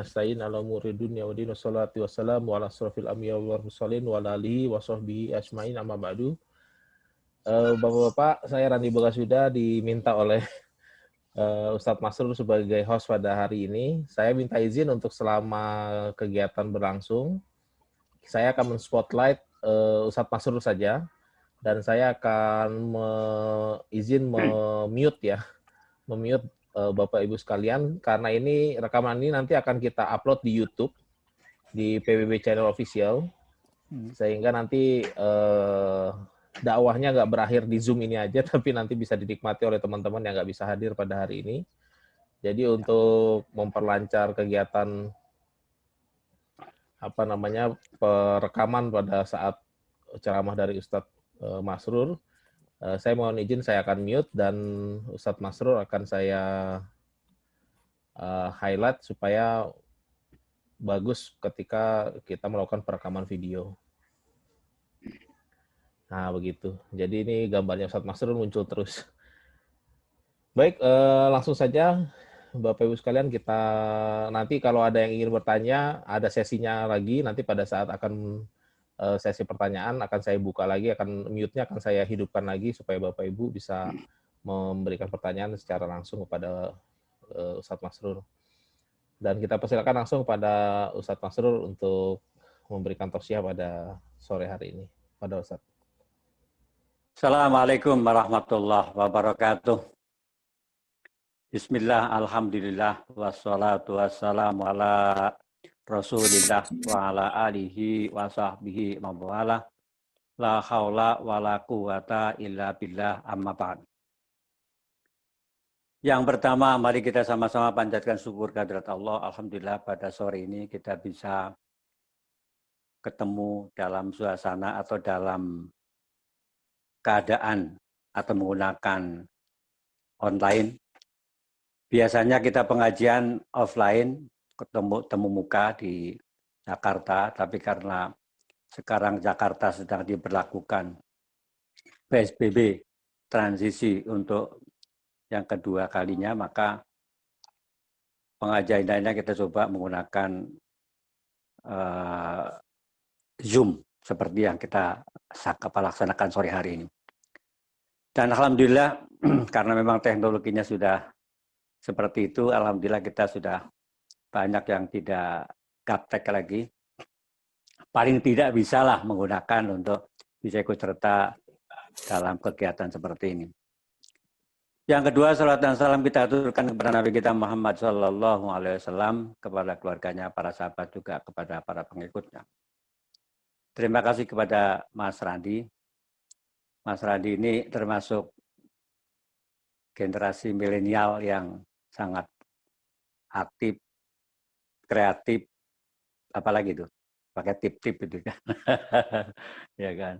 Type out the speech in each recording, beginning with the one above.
nasta'in ala umuri dunya wa din wassalatu wassalamu ala asrofil anbiya wal mursalin wa ala alihi wa sahbihi ajmain amma ba'du. Bapak-bapak, saya Randi Bagasuda diminta oleh Ustadz Masrur sebagai host pada hari ini. Saya minta izin untuk selama kegiatan berlangsung, saya akan men-spotlight Ustadz Masrur saja, dan saya akan izin memute Bapak Ibu sekalian, karena ini rekaman ini nanti akan kita upload di YouTube, di PBB Channel Official, sehingga nanti dakwahnya nggak berakhir di Zoom ini aja, tapi nanti bisa dinikmati oleh teman-teman yang nggak bisa hadir pada hari ini. Jadi untuk memperlancar kegiatan perekaman pada saat ceramah dari Ustadz Masrur, saya mohon izin saya akan mute dan Ustadz Masrur akan saya highlight supaya bagus ketika kita melakukan perekaman video. Nah, begitu. Jadi ini gambarnya Ustadz Masrur muncul terus. Baik, langsung saja Bapak Ibu sekalian, kita nanti kalau ada yang ingin bertanya, ada sesinya lagi, nanti pada saat akan sesi pertanyaan akan saya buka lagi, mute-nya akan saya hidupkan lagi supaya Bapak Ibu bisa memberikan pertanyaan secara langsung kepada Ustadz Masrur. Dan kita persilakan langsung kepada Ustadz Masrur untuk memberikan tausiah pada sore hari ini. Pada Ustadz. Assalamualaikum warahmatullahi wabarakatuh. Bismillah, alhamdulillah, wassalatu wassalamu ala Rasulillah wa ala alihi wa sahbihi wa wala. La haula wa la quwata illa billah, amma ba'd. Yang pertama, mari kita sama-sama panjatkan syukur kehadirat Allah. Alhamdulillah pada sore ini kita bisa ketemu dalam suasana atau dalam keadaan atau menggunakan online. Biasanya kita pengajian offline, temu muka di Jakarta, tapi karena sekarang Jakarta sedang diberlakukan PSBB transisi untuk yang kedua kalinya, maka pengajian lainnya kita coba menggunakan Zoom seperti yang kita laksanakan sore hari ini. Dan alhamdulillah karena memang teknologinya sudah seperti itu, alhamdulillah kita sudah banyak yang tidak gaptek lagi. Paling tidak bisalah menggunakan untuk bisa ikut serta dalam kegiatan seperti ini. Yang kedua, salat dan salam kita aturkan kepada Nabi kita Muhammad SAW, kepada keluarganya, para sahabat, juga kepada para pengikutnya. Terima kasih kepada Mas Randi. Mas Randi ini termasuk generasi milenial yang sangat aktif, kreatif, apalagi itu, pakai tip-tip itu kan, ya kan.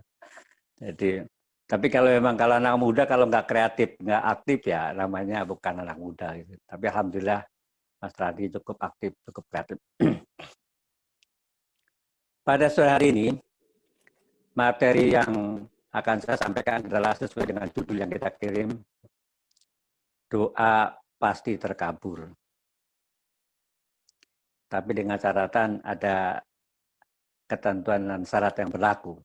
Jadi, tapi kalau memang kalau anak muda kalau nggak kreatif, nggak aktif ya namanya bukan anak muda gitu. Tapi alhamdulillah Mas Radi cukup aktif, cukup kreatif. Pada sore hari ini materi yang akan saya sampaikan adalah sesuai dengan judul yang kita kirim, doa pasti terkabul. Tapi dengan catatan ada ketentuan dan syarat yang berlaku.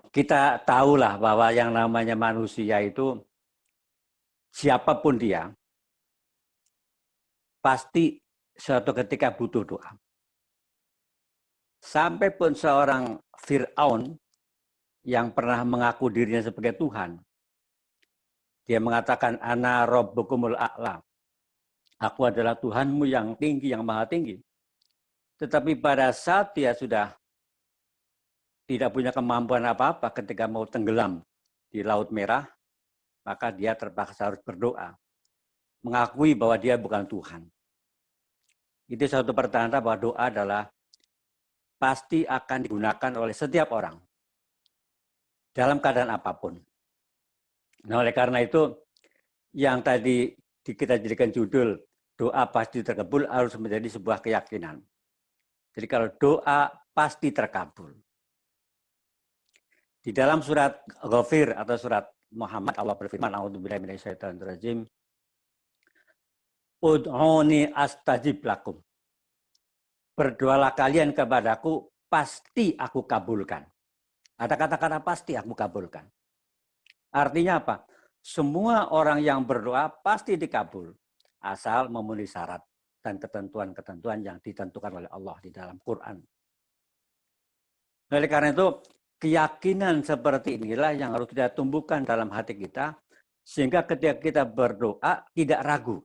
Kita tahulah bahwa yang namanya manusia itu, siapapun dia, pasti suatu ketika butuh doa. Sampai pun seorang Fir'aun yang pernah mengaku dirinya sebagai Tuhan, dia mengatakan, Ana Rabbukumul A'la. Aku adalah Tuhanmu yang tinggi, yang maha tinggi. Tetapi pada saat dia sudah tidak punya kemampuan apa-apa ketika mau tenggelam di Laut Merah, maka dia terpaksa harus berdoa. Mengakui bahwa dia bukan Tuhan. Itu suatu pertanda bahwa doa adalah pasti akan digunakan oleh setiap orang. Dalam keadaan apapun. Nah, oleh karena itu, yang tadi kita jadikan judul, doa pasti terkabul harus menjadi sebuah keyakinan. Jadi kalau doa pasti terkabul. Di dalam surat Ghafir atau surat Muhammad, Allah berfirman, A'udzubillahi minasyaitonirrajim. Ud'uni astajib lakum. Berdoalah kalian kepadaku, pasti aku kabulkan. Ada kata-kata pasti aku kabulkan. Artinya apa? Semua orang yang berdoa pasti dikabul, asal memenuhi syarat dan ketentuan-ketentuan yang ditentukan oleh Allah di dalam Quran. Oleh karena itu, keyakinan seperti inilah yang harus kita tumbuhkan dalam hati kita, sehingga ketika kita berdoa tidak ragu.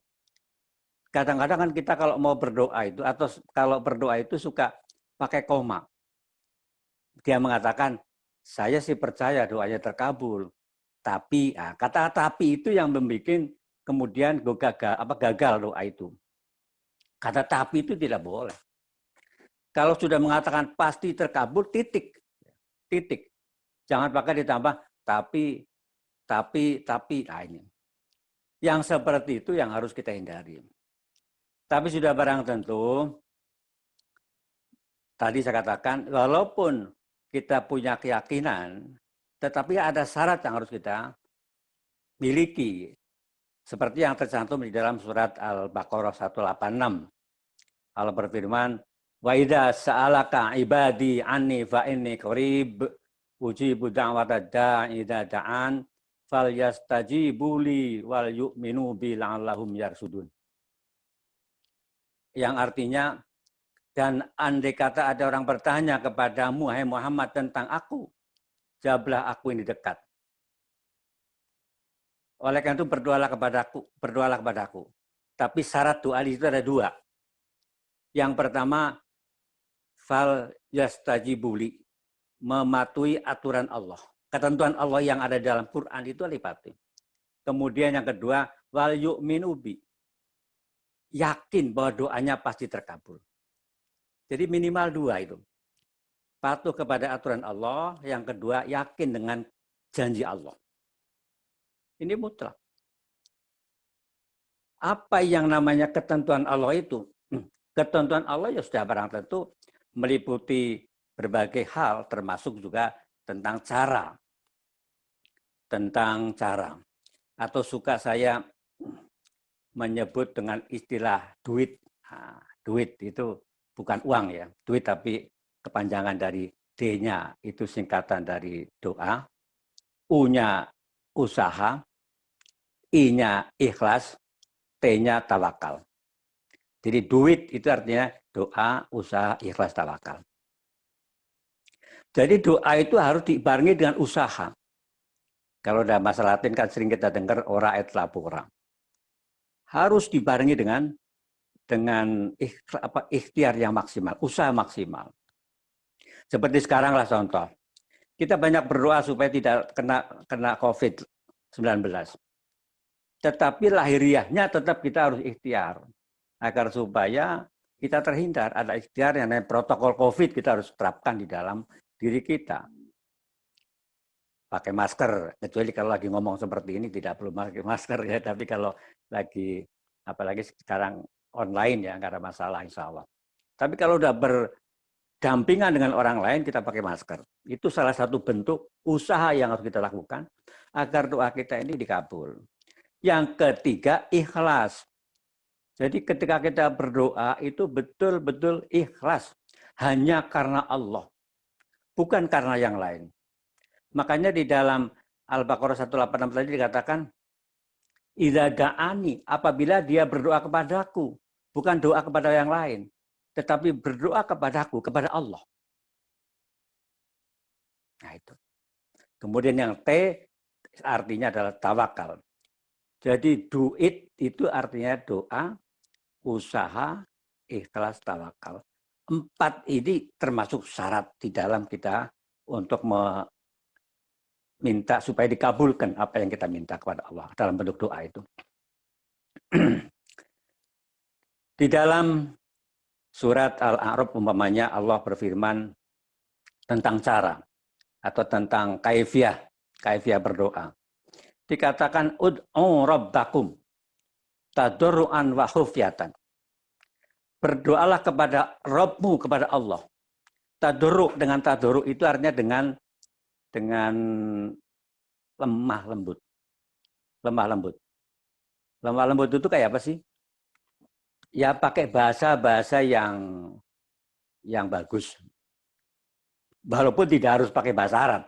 Kadang-kadang kan kita kalau mau berdoa itu, atau kalau berdoa itu suka pakai koma. Dia mengatakan, saya sih percaya doanya terkabul. Tapi, kata tapi itu yang membuat kemudian gagal doa itu. Kata tapi itu tidak boleh. Kalau sudah mengatakan pasti terkabul, titik. Jangan pakai ditambah tapi. Nah ini. Yang seperti itu yang harus kita hindari. Tapi sudah barang tentu, tadi saya katakan, walaupun kita punya keyakinan, tetapi ada syarat yang harus kita miliki. Seperti yang tercantum di dalam surat Al-Baqarah 186. Allah berfirman, wa idza sa'alaka ibadi anni fa inni qarib ujibu da'wata da'i idza da'an falyastajibu li wal yu'minu bi la'allahum yarsudun. Yang artinya, dan andai kata ada orang bertanya kepadamu, hai Muhammad, tentang aku, jawablah aku ini dekat. Oleh karena itu berdoalah kepadaku. Tapi syarat doa itu ada dua. Yang pertama, fal yastajibuli, mematuhi aturan Allah. Ketentuan Allah yang ada dalam Quran itu dipatuhi. Kemudian yang kedua, wal yu'minu bi, yakin bahwa doanya pasti terkabul. Jadi minimal dua itu. Patuh kepada aturan Allah, yang kedua yakin dengan janji Allah. Ini mutlak. Apa yang namanya ketentuan Allah itu? Ketentuan Allah ya sudah barang tentu meliputi berbagai hal, termasuk juga tentang cara. Tentang cara. Atau suka saya menyebut dengan istilah duit. Nah, duit itu bukan uang ya, duit tapi kepanjangan dari D-nya itu singkatan dari doa, U-nya usaha, I-nya ikhlas, T-nya tawakal. Jadi duit itu artinya doa, usaha, ikhlas, tawakal. Jadi doa itu harus dibarengi dengan usaha. Kalau dalam bahasa Latin kan sering kita dengar ora et labora. Harus dibarengi dengan ikhtiar yang maksimal, usaha maksimal. Seperti sekarang lah contoh. Kita banyak berdoa supaya tidak kena COVID-19. Tetapi lahiriahnya tetap kita harus ikhtiar. Agar supaya kita terhindar. Ada ikhtiar yang namanya protokol COVID kita harus terapkan di dalam diri kita. Pakai masker, kecuali kalau lagi ngomong seperti ini tidak perlu pakai masker ya. Tapi kalau lagi, apalagi sekarang online ya, nggak ada masalah insya Allah. Tapi kalau udah berdampingan dengan orang lain, kita pakai masker. Itu salah satu bentuk usaha yang harus kita lakukan agar doa kita ini dikabul. Yang ketiga, ikhlas. Jadi ketika kita berdoa itu betul-betul ikhlas. Hanya karena Allah. Bukan karena yang lain. Makanya di dalam Al-Baqarah 186 tadi dikatakan, idza da'ani, apabila dia berdoa kepadaku. Bukan doa kepada yang lain. Tetapi berdoa kepadaku, kepada Allah. Nah itu. Kemudian yang T artinya adalah tawakal. Jadi duit itu artinya doa, usaha, ikhlas, tawakal. 4 ini termasuk syarat di dalam kita untuk minta supaya dikabulkan apa yang kita minta kepada Allah dalam bentuk doa itu. Di dalam surat Al-A'raf umpamanya Allah berfirman tentang cara atau tentang kaifiah berdoa. Dikatakan ud'u rabbakum tadarruan wa khufyatan. Berdoalah kepada Rabbmu, kepada Allah. Tadarru, dengan tadarru itu artinya dengan lemah lembut. Lemah lembut. Lemah lembut itu kayak apa sih? Ya pakai bahasa-bahasa yang bagus. Walaupun tidak harus pakai bahasa Arab.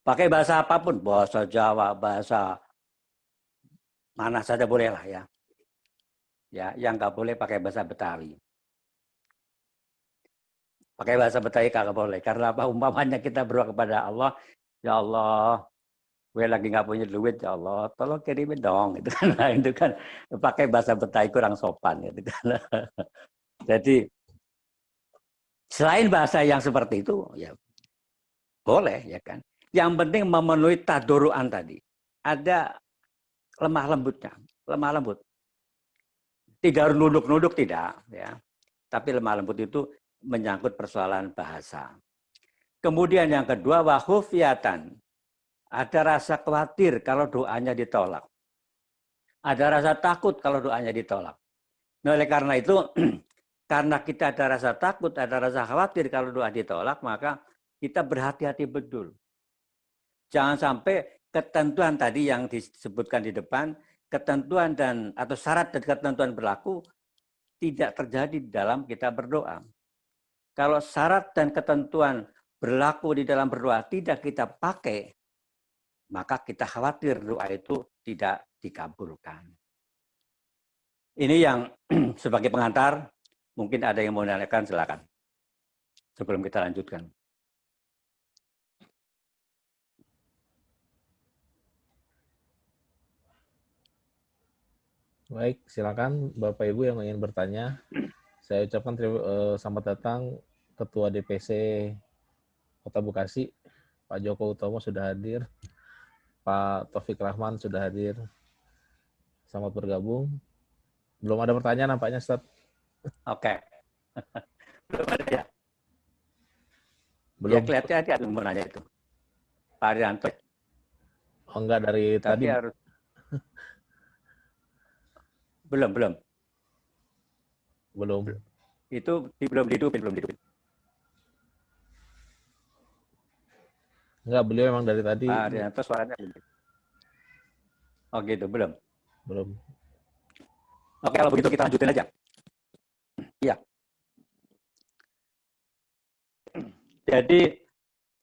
Pakai bahasa apapun, bahasa Jawa, bahasa mana saja boleh lah ya. Ya, yang nggak boleh pakai bahasa Betawi. Pakai bahasa Betawi kagak boleh. Karena apa? Umpamanya kita berdoa kepada Allah, ya Allah, gue lagi nggak punya duit, ya Allah, tolong kirimin dong. Itu kan, nah, itu kan pakai bahasa Betawi kurang sopan, gitu kan. Jadi selain bahasa yang seperti itu, ya boleh, ya kan. Yang penting memenuhi tadoruan tadi. Ada lemah lembutnya, lemah lembut. Tidak harus nunduk-nunduk, tidak, ya. Tapi lemah lembut itu menyangkut persoalan bahasa. Kemudian yang kedua, wahufiatan. Ada rasa khawatir kalau doanya ditolak. Ada rasa takut kalau doanya ditolak. Nah, oleh karena itu, karena kita ada rasa takut, ada rasa khawatir kalau doa ditolak, maka kita berhati-hati betul. Jangan sampai ketentuan tadi yang disebutkan di depan, ketentuan dan atau syarat dan ketentuan berlaku tidak terjadi di dalam kita berdoa. Kalau syarat dan ketentuan berlaku di dalam berdoa tidak kita pakai, maka kita khawatir doa itu tidak dikabulkan. Ini yang sebagai pengantar, mungkin ada yang mau menanyakan, silakan. Sebelum kita lanjutkan. Baik, silakan Bapak Ibu yang ingin bertanya. Saya ucapkan selamat datang Ketua DPC Kota Bekasi, Pak Joko Utomo sudah hadir, Pak Taufik Rahman sudah hadir. Selamat bergabung. Belum ada pertanyaan nampaknya, Ustaz. Oke. Belum ada ya? Belum. Ya kelihatannya ada yang mau nanya itu. Pak Arianto. Oh, enggak, dari Tapi tadi. harus. Belum. Itu belum dihidupin. Enggak, beliau memang dari tadi. Pak Arianto suaranya belum. Oh gitu, belum. Belum. Oke, kalau begitu kita lanjutin aja. Iya. Jadi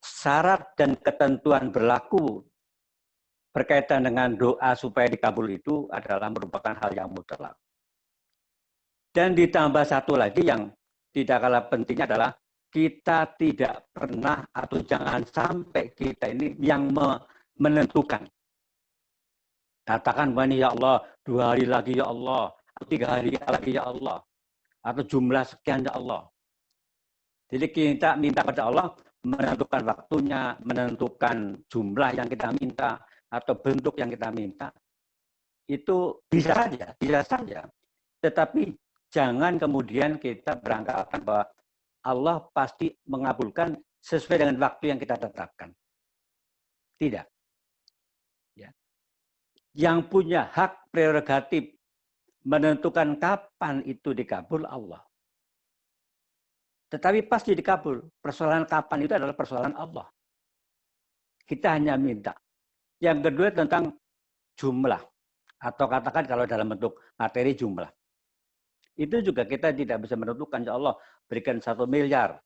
syarat dan ketentuan berlaku berkaitan dengan doa supaya dikabul itu adalah merupakan hal yang mutlak. Dan ditambah satu lagi yang tidak kalah pentingnya adalah kita tidak pernah atau jangan sampai kita ini yang menentukan. Katakan ya Allah, 2 hari lagi ya Allah, 3 hari lagi ya Allah, atau jumlah sekian ya Allah. Jadi kita minta pada Allah menentukan waktunya, menentukan jumlah yang kita minta, atau bentuk yang kita minta. Itu bisa saja. Tetapi jangan kemudian kita beranggapan bahwa Allah pasti mengabulkan sesuai dengan waktu yang kita tetapkan. Tidak. Ya. Yang punya hak prerogatif menentukan kapan itu dikabul Allah. Tetapi pasti dikabul. Persoalan kapan itu adalah persoalan Allah. Kita hanya minta. Yang kedua tentang jumlah. Atau katakan kalau dalam bentuk materi jumlah. Itu juga kita tidak bisa menentukan, ya Allah berikan 1 miliar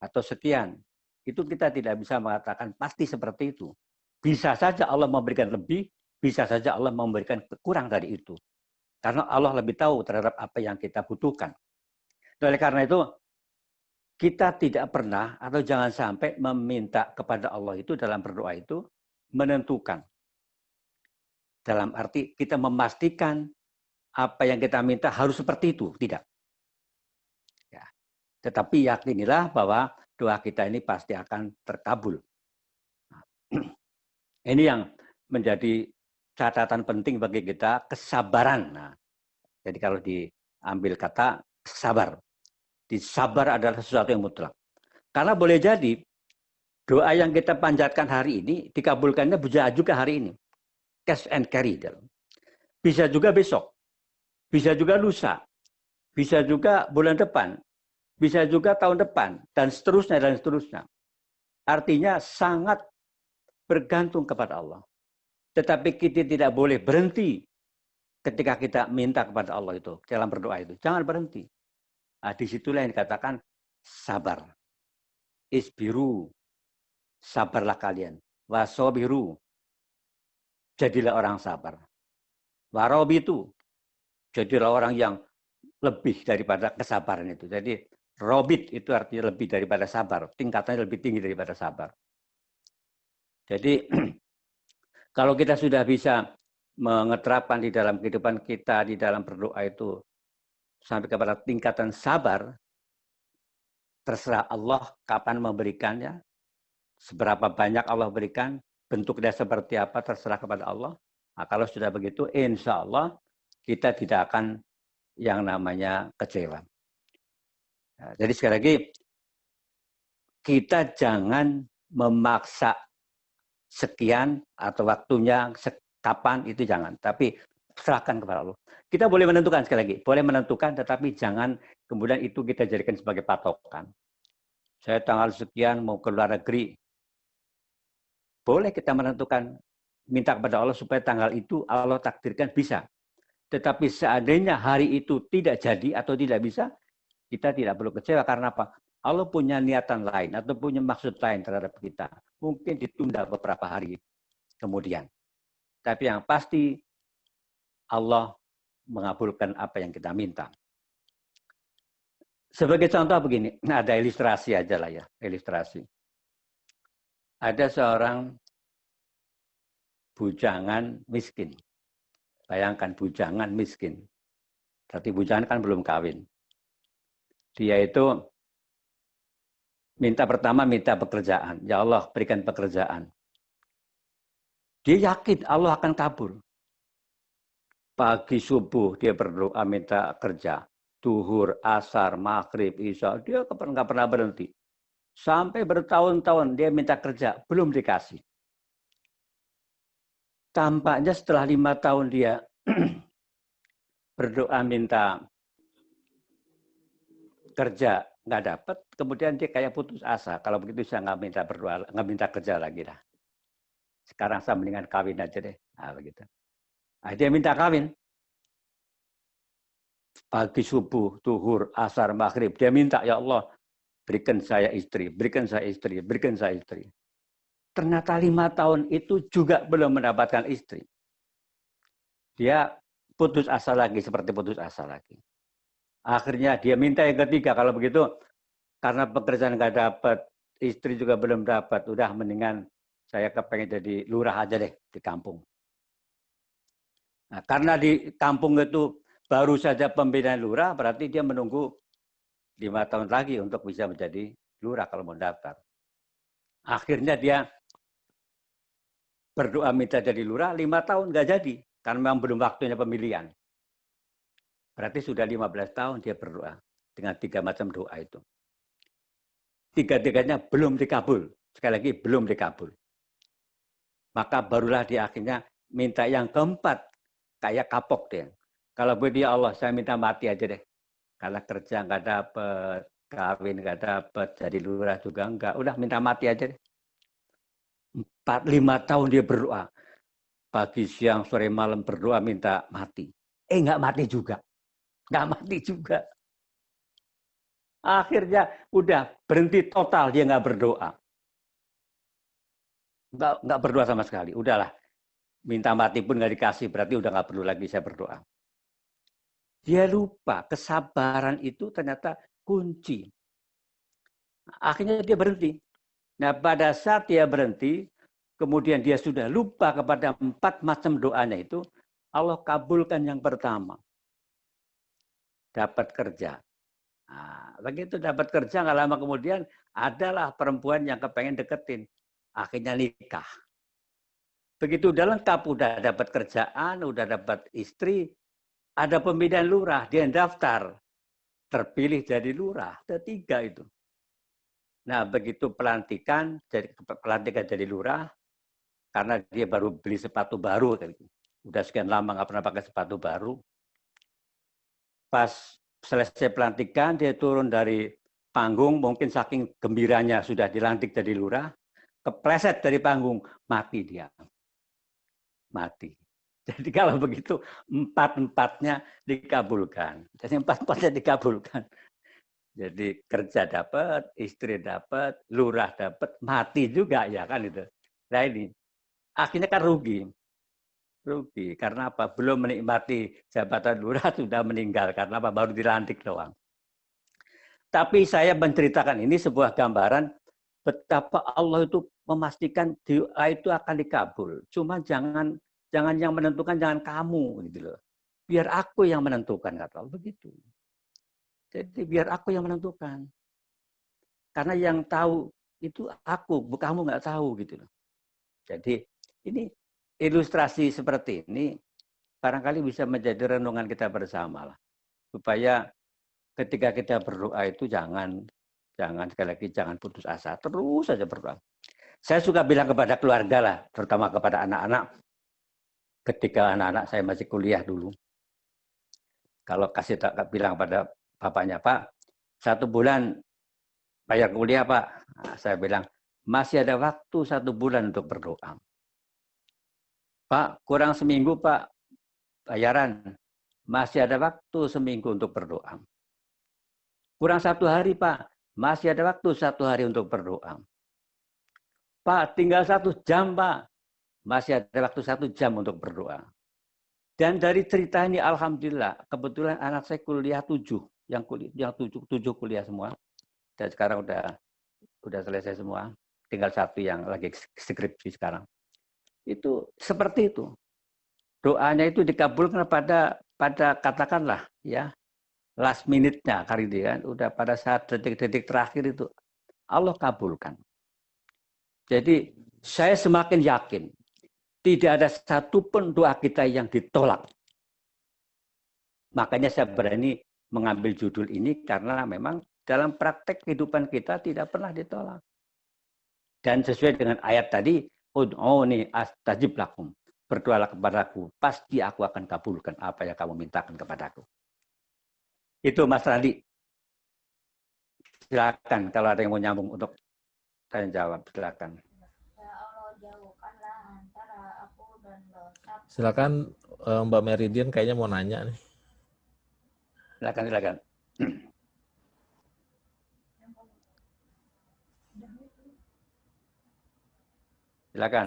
atau sekian. Itu kita tidak bisa mengatakan pasti seperti itu. Bisa saja Allah memberikan lebih, bisa saja Allah memberikan kurang dari itu. Karena Allah lebih tahu terhadap apa yang kita butuhkan. Oleh karena itu, kita tidak pernah atau jangan sampai meminta kepada Allah itu dalam berdoa itu menentukan. Dalam arti kita memastikan apa yang kita minta harus seperti itu, tidak. Ya. Tetapi yakinilah bahwa doa kita ini pasti akan terkabul. Ini yang menjadi catatan penting bagi kita, kesabaran. Nah, jadi kalau diambil kata sabar, disabar adalah sesuatu yang mutlak. Karena boleh jadi doa yang kita panjatkan hari ini dikabulkannya bisa juga hari ini, cash and carry. Bisa juga besok. Bisa juga lusa, bisa juga bulan depan, bisa juga tahun depan, dan seterusnya. Artinya sangat bergantung kepada Allah. Tetapi kita tidak boleh berhenti ketika kita minta kepada Allah itu, dalam berdoa itu, jangan berhenti. Nah, disitulah yang dikatakan sabar. Isbiru, sabarlah kalian. Wasobiru, jadilah orang sabar. Warobitu, jadilah orang yang lebih daripada kesabaran itu. Jadi robit itu artinya lebih daripada sabar. Tingkatannya lebih tinggi daripada sabar. Jadi kalau kita sudah bisa mengeterapkan di dalam kehidupan kita, di dalam berdoa itu, sampai kepada tingkatan sabar, terserah Allah kapan memberikannya, seberapa banyak Allah berikan, bentuknya seperti apa, terserah kepada Allah. Nah, kalau sudah begitu, insya Allah kita tidak akan yang namanya kecewa. Nah, jadi sekali lagi, kita jangan memaksa sekian atau waktunya kapan, itu jangan. Tapi serahkan kepada Allah. Kita boleh menentukan, sekali lagi, boleh menentukan, tetapi jangan kemudian itu kita jadikan sebagai patokan. Saya tanggal sekian mau ke luar negeri. Boleh kita menentukan, minta kepada Allah supaya tanggal itu Allah takdirkan bisa. Tetapi seandainya hari itu tidak jadi atau tidak bisa, kita tidak perlu kecewa. Karena apa? Allah punya niatan lain atau punya maksud lain terhadap kita. Mungkin ditunda beberapa hari kemudian. Tapi yang pasti Allah mengabulkan apa yang kita minta. Sebagai contoh begini, ada ilustrasi aja lah ya, ilustrasi. Ada seorang bujangan miskin. Bayangkan bujangan miskin. Berarti bujangan kan belum kawin. Dia itu pertama minta pekerjaan. Ya Allah, berikan pekerjaan. Dia yakin Allah akan kabul. Pagi subuh dia berdoa minta kerja. Duhur, asar, maghrib, isya. Dia nggak pernah berhenti. Sampai bertahun-tahun dia minta kerja. Belum dikasih. Tampaknya setelah 5 tahun dia berdoa minta kerja, nggak dapat. Kemudian dia kayak putus asa. Kalau begitu saya nggak minta berdoa, nggak minta kerja lagi dah. Sekarang saya mendingan kawin aja deh. Nah, begitu. Nah, dia minta kawin. Pagi subuh, duhur, asar, maghrib. Dia minta, ya Allah, berikan saya istri, berikan saya istri, berikan saya istri. Ternyata 5 tahun itu juga belum mendapatkan istri. Dia putus asa lagi, seperti putus asa lagi. Akhirnya dia minta yang ketiga, kalau begitu, karena pekerjaan nggak dapat, istri juga belum dapat, udah mendingan saya kepengen jadi lurah aja deh di kampung. Nah, karena di kampung itu baru saja pembinaan lurah, berarti dia menunggu 5 tahun lagi untuk bisa menjadi lurah kalau mau daftar. Akhirnya dia berdoa minta jadi lurah, 5 tahun nggak jadi, karena memang belum waktunya pemilihan. Berarti sudah 15 tahun dia berdoa dengan 3 macam doa itu. 3-tiganya belum dikabul. Sekali lagi, belum dikabul. Maka barulah dia akhirnya minta yang keempat, kayak kapok dia. Kalau begitu ya Allah, saya minta mati aja deh. Karena kerja nggak dapat, kawin nggak dapat, jadi lurah juga nggak. Udah minta mati aja deh. 4-5 tahun dia berdoa. Pagi, siang, sore, malam berdoa minta mati. Nggak mati juga. Nggak mati juga. Akhirnya udah berhenti total, dia nggak berdoa. Nggak berdoa sama sekali. Udahlah, minta mati pun nggak dikasih, berarti udah nggak perlu lagi saya berdoa. Dia lupa, kesabaran itu ternyata kunci. Akhirnya dia berhenti. Nah, pada saat dia berhenti, kemudian dia sudah lupa kepada 4 macam doanya itu, Allah kabulkan yang pertama. Dapat kerja. Nah, begitu dapat kerja, nggak lama kemudian adalah perempuan yang kepengen deketin. Akhirnya nikah. Begitu udah lengkap, udah dapat kerjaan, udah dapat istri, ada pemilihan lurah, dia daftar. Terpilih jadi lurah, ada 3 itu. Nah, begitu pelantikan jadi lurah, karena dia baru beli sepatu baru. Udah sekian lama nggak pernah pakai sepatu baru. Pas selesai pelantikan, dia turun dari panggung, mungkin saking gembiranya sudah dilantik jadi lurah, kepleset dari panggung, mati dia. Mati. Jadi kalau begitu empat-empatnya dikabulkan. Jadi empat-empatnya dikabulkan. Jadi kerja dapat, istri dapat, lurah dapat, mati juga ya kan itu. Nah ini akhirnya kan rugi. Rugi karena apa? Belum menikmati jabatan lurah sudah meninggal karena apa? Baru dilantik doang. Tapi saya menceritakan ini sebuah gambaran betapa Allah itu memastikan doa itu akan dikabul. Cuma jangan yang menentukan, jangan kamu gitu loh. Biar aku yang menentukan, kata Allah begitu. Jadi biar aku yang menentukan. Karena yang tahu itu aku, kamu nggak tahu gitu loh. Jadi ini ilustrasi seperti ini barangkali bisa menjadi renungan kita bersama lah. Supaya ketika kita berdoa itu jangan sekali lagi jangan putus asa, terus saja berdoa. Saya suka bilang kepada keluarga lah, terutama kepada anak-anak, ketika anak-anak saya masih kuliah dulu, kalau bilang pada bapaknya, Pak, 1 bulan bayar kuliah Pak, nah, saya bilang masih ada waktu 1 bulan untuk berdoa. Pak, kurang seminggu Pak bayaran, masih ada waktu seminggu untuk berdoa. Kurang 1 hari Pak, masih ada waktu 1 hari untuk berdoa. Pak, tinggal 1 jam Pak, masih ada waktu 1 jam untuk berdoa. Dan dari cerita ini alhamdulillah, kebetulan anak saya kuliah 7, yang 7 kuliah semua. Dan sekarang udah selesai semua. Tinggal 1 yang lagi skripsi sekarang. Itu seperti itu. Doanya itu dikabulkan pada katakanlah ya last minute-nya kali ini kan, udah pada saat detik-detik terakhir itu Allah kabulkan. Jadi saya semakin yakin tidak ada satupun doa kita yang ditolak. Makanya saya berani mengambil judul ini karena memang dalam praktek kehidupan kita tidak pernah ditolak. Dan sesuai dengan ayat tadi, ud'uni astajib lakum. Berdoalah kepadaku, pasti aku akan kabulkan apa yang kamu mintakan kepadaku. Itu Mas Randi. Silakan kalau ada yang mau nyambung untuk saya jawab, silakan. Silakan Mbak Meridian kayaknya mau nanya nih. Silakan. Silakan.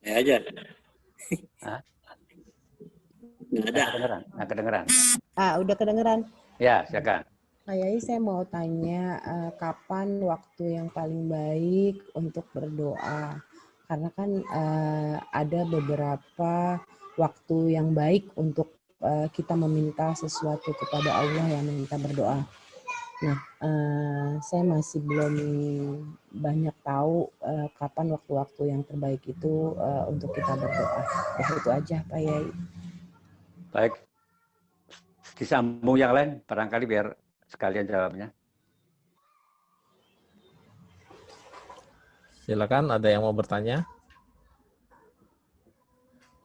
Saya aja. Nggak kedengeran. Udah kedengeran. Ya, silakan. Kayaknya saya mau tanya kapan waktu yang paling baik untuk berdoa. Karena kan ada beberapa waktu yang baik untuk kita meminta sesuatu kepada Allah yang meminta berdoa. Nah, saya masih belum banyak tahu kapan waktu-waktu yang terbaik itu untuk kita berdoa. Itu aja Pak Yai. Baik. Disambung yang lain, barangkali biar sekalian jawabnya. Silakan, ada yang mau bertanya?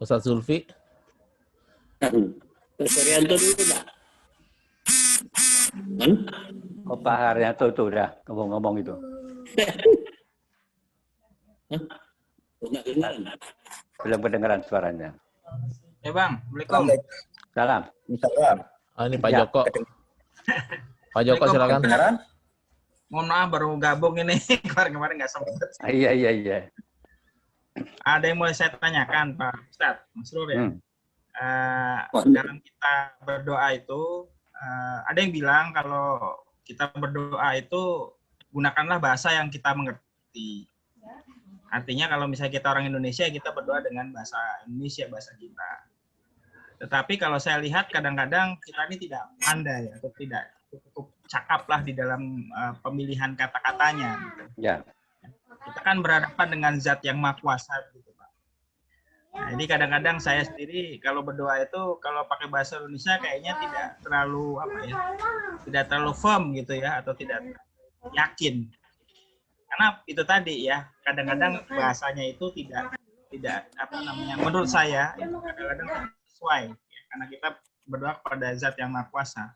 Ustadz Zulfi. Pak Suryanto dulu, Pak. Pak Haryanto itu udah ngomong-ngomong itu. Belum kedengeran suaranya. Ya Bang, Assalamualaikum. Salam. Ini Pak Joko. Pak Joko silakan. Mohon maaf baru gabung ini. Kemarin nggak sempat. Iya. Ada yang mau saya tanyakan Pak Ustadz, Mas Rur ya. Dalam kita berdoa itu, ada yang bilang kalau kita berdoa itu gunakanlah bahasa yang kita mengerti. Artinya kalau misalnya kita orang Indonesia, kita berdoa dengan bahasa Indonesia, bahasa kita. Tetapi kalau saya lihat kadang-kadang kita ini tidak pandai atau tidak cukup cakap lah di dalam pemilihan kata-katanya. Gitu. Ya. Kita kan berhadapan dengan zat yang maha kuasa, gitu Pak. Nah, jadi kadang-kadang saya sendiri kalau berdoa itu kalau pakai bahasa Indonesia kayaknya tidak terlalu tidak terlalu firm gitu ya, atau tidak yakin. Karena itu tadi ya, kadang-kadang bahasanya itu tidak menurut saya itu kadang-kadang tidak sesuai ya, karena kita berdoa kepada zat yang maha kuasa.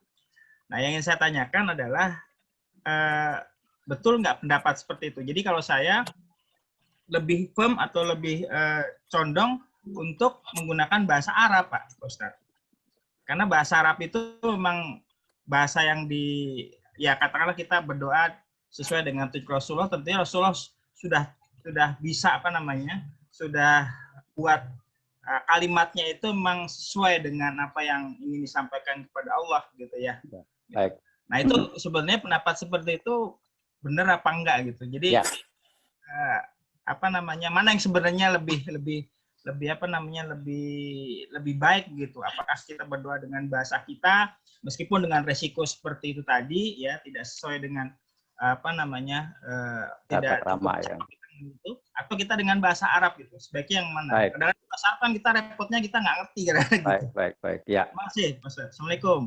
Nah, yang ingin saya tanyakan adalah betul nggak pendapat seperti itu? Jadi kalau saya lebih firm atau lebih condong untuk menggunakan bahasa Arab, Pak Ustadz. Karena bahasa Arab itu memang bahasa yang ya katakanlah kita berdoa sesuai dengan tujuan Rasulullah, tentunya Rasulullah sudah bisa sudah buat kalimatnya itu memang sesuai dengan apa yang ingin disampaikan kepada Allah gitu ya. Baik. Nah itu sebenarnya pendapat seperti itu benar apa enggak gitu. Jadi ya. Mana yang sebenarnya lebih baik gitu. Apakah kita berdoa dengan bahasa kita meskipun dengan resiko seperti itu tadi ya, tidak sesuai dengan tidak ramah ya. Gitu, atau kita dengan bahasa Arab gitu. Sebaiknya yang mana? Kadang bahasa Arab kan kita repotnya kita nggak ngerti gitu. Baik. Ya. Terima kasih, Mas. Assalamualaikum.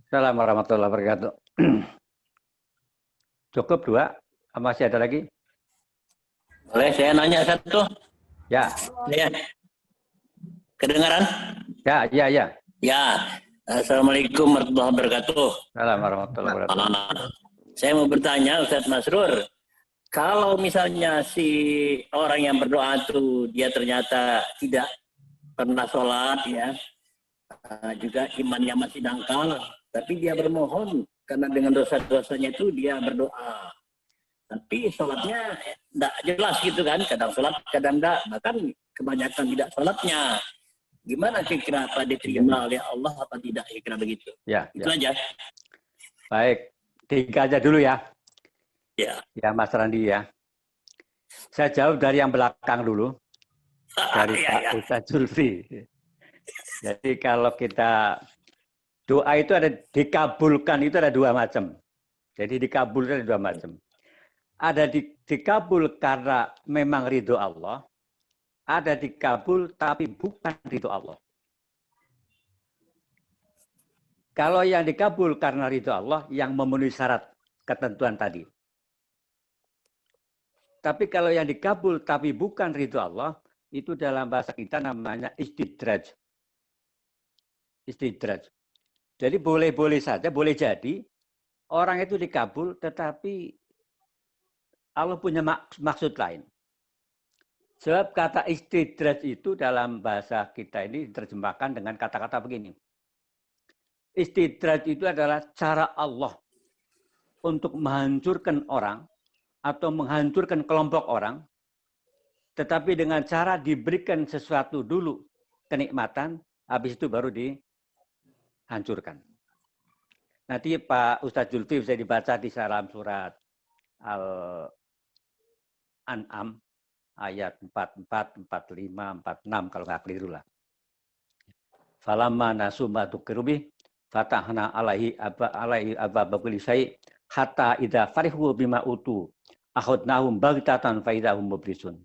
Assalamualaikum warahmatullahi wabarakatuh. Cukup 2? Masih ada lagi? Boleh saya nanya satu? Ya. Ya. Kedengaran? Ya. Ya. Assalamualaikum warahmatullahi wabarakatuh. Assalamualaikum warahmatullahi wabarakatuh. Saya mau bertanya, Ustaz Masrur, kalau misalnya si orang yang berdoa itu dia ternyata tidak pernah sholat ya, juga imannya masih dangkal, tapi dia bermohon karena dengan dosa-dosanya itu dia berdoa. Tapi sholatnya tidak jelas gitu kan, kadang sholat, kadang enggak, bahkan kebanyakan tidak sholatnya. Gimana kira-kira apa diterima oleh Allah apa tidak, kira-kira begitu? Itu aja. Baik, 3 aja dulu ya. Ya Mas Randi ya. Saya jawab dari yang belakang dulu. Dari Pak Ustaz Zulfi. Jadi kalau kita doa itu ada dikabulkan itu ada 2 macam. Jadi dikabulkan ada 2 macam. Ada dikabul karena memang ridho Allah. Ada dikabul tapi bukan ridho Allah. Kalau yang dikabul karena ridho Allah yang memenuhi syarat ketentuan tadi. Tapi kalau yang dikabul tapi bukan ridho Allah, itu dalam bahasa kita namanya istidraj. Istidraj. Jadi boleh-boleh saja, boleh jadi orang itu dikabul tetapi Allah punya maksud lain. Sebab kata istidraj itu dalam bahasa kita ini diterjemahkan dengan kata-kata begini. Istidraj itu adalah cara Allah untuk menghancurkan orang atau menghancurkan kelompok orang, tetapi dengan cara diberikan sesuatu dulu, kenikmatan, habis itu baru dihancurkan. Nanti Pak Ustadz Zulfi bisa dibaca di dalam surat Al-An'am, ayat 44, 45, 46, kalau nggak keliru lah. Falamma nasu ma dzukiru bih, fatahna alaihi abwaaba kulli syai' hatta idza farihu bima utu akhadnahum baghtatan fa idza hum mublisun.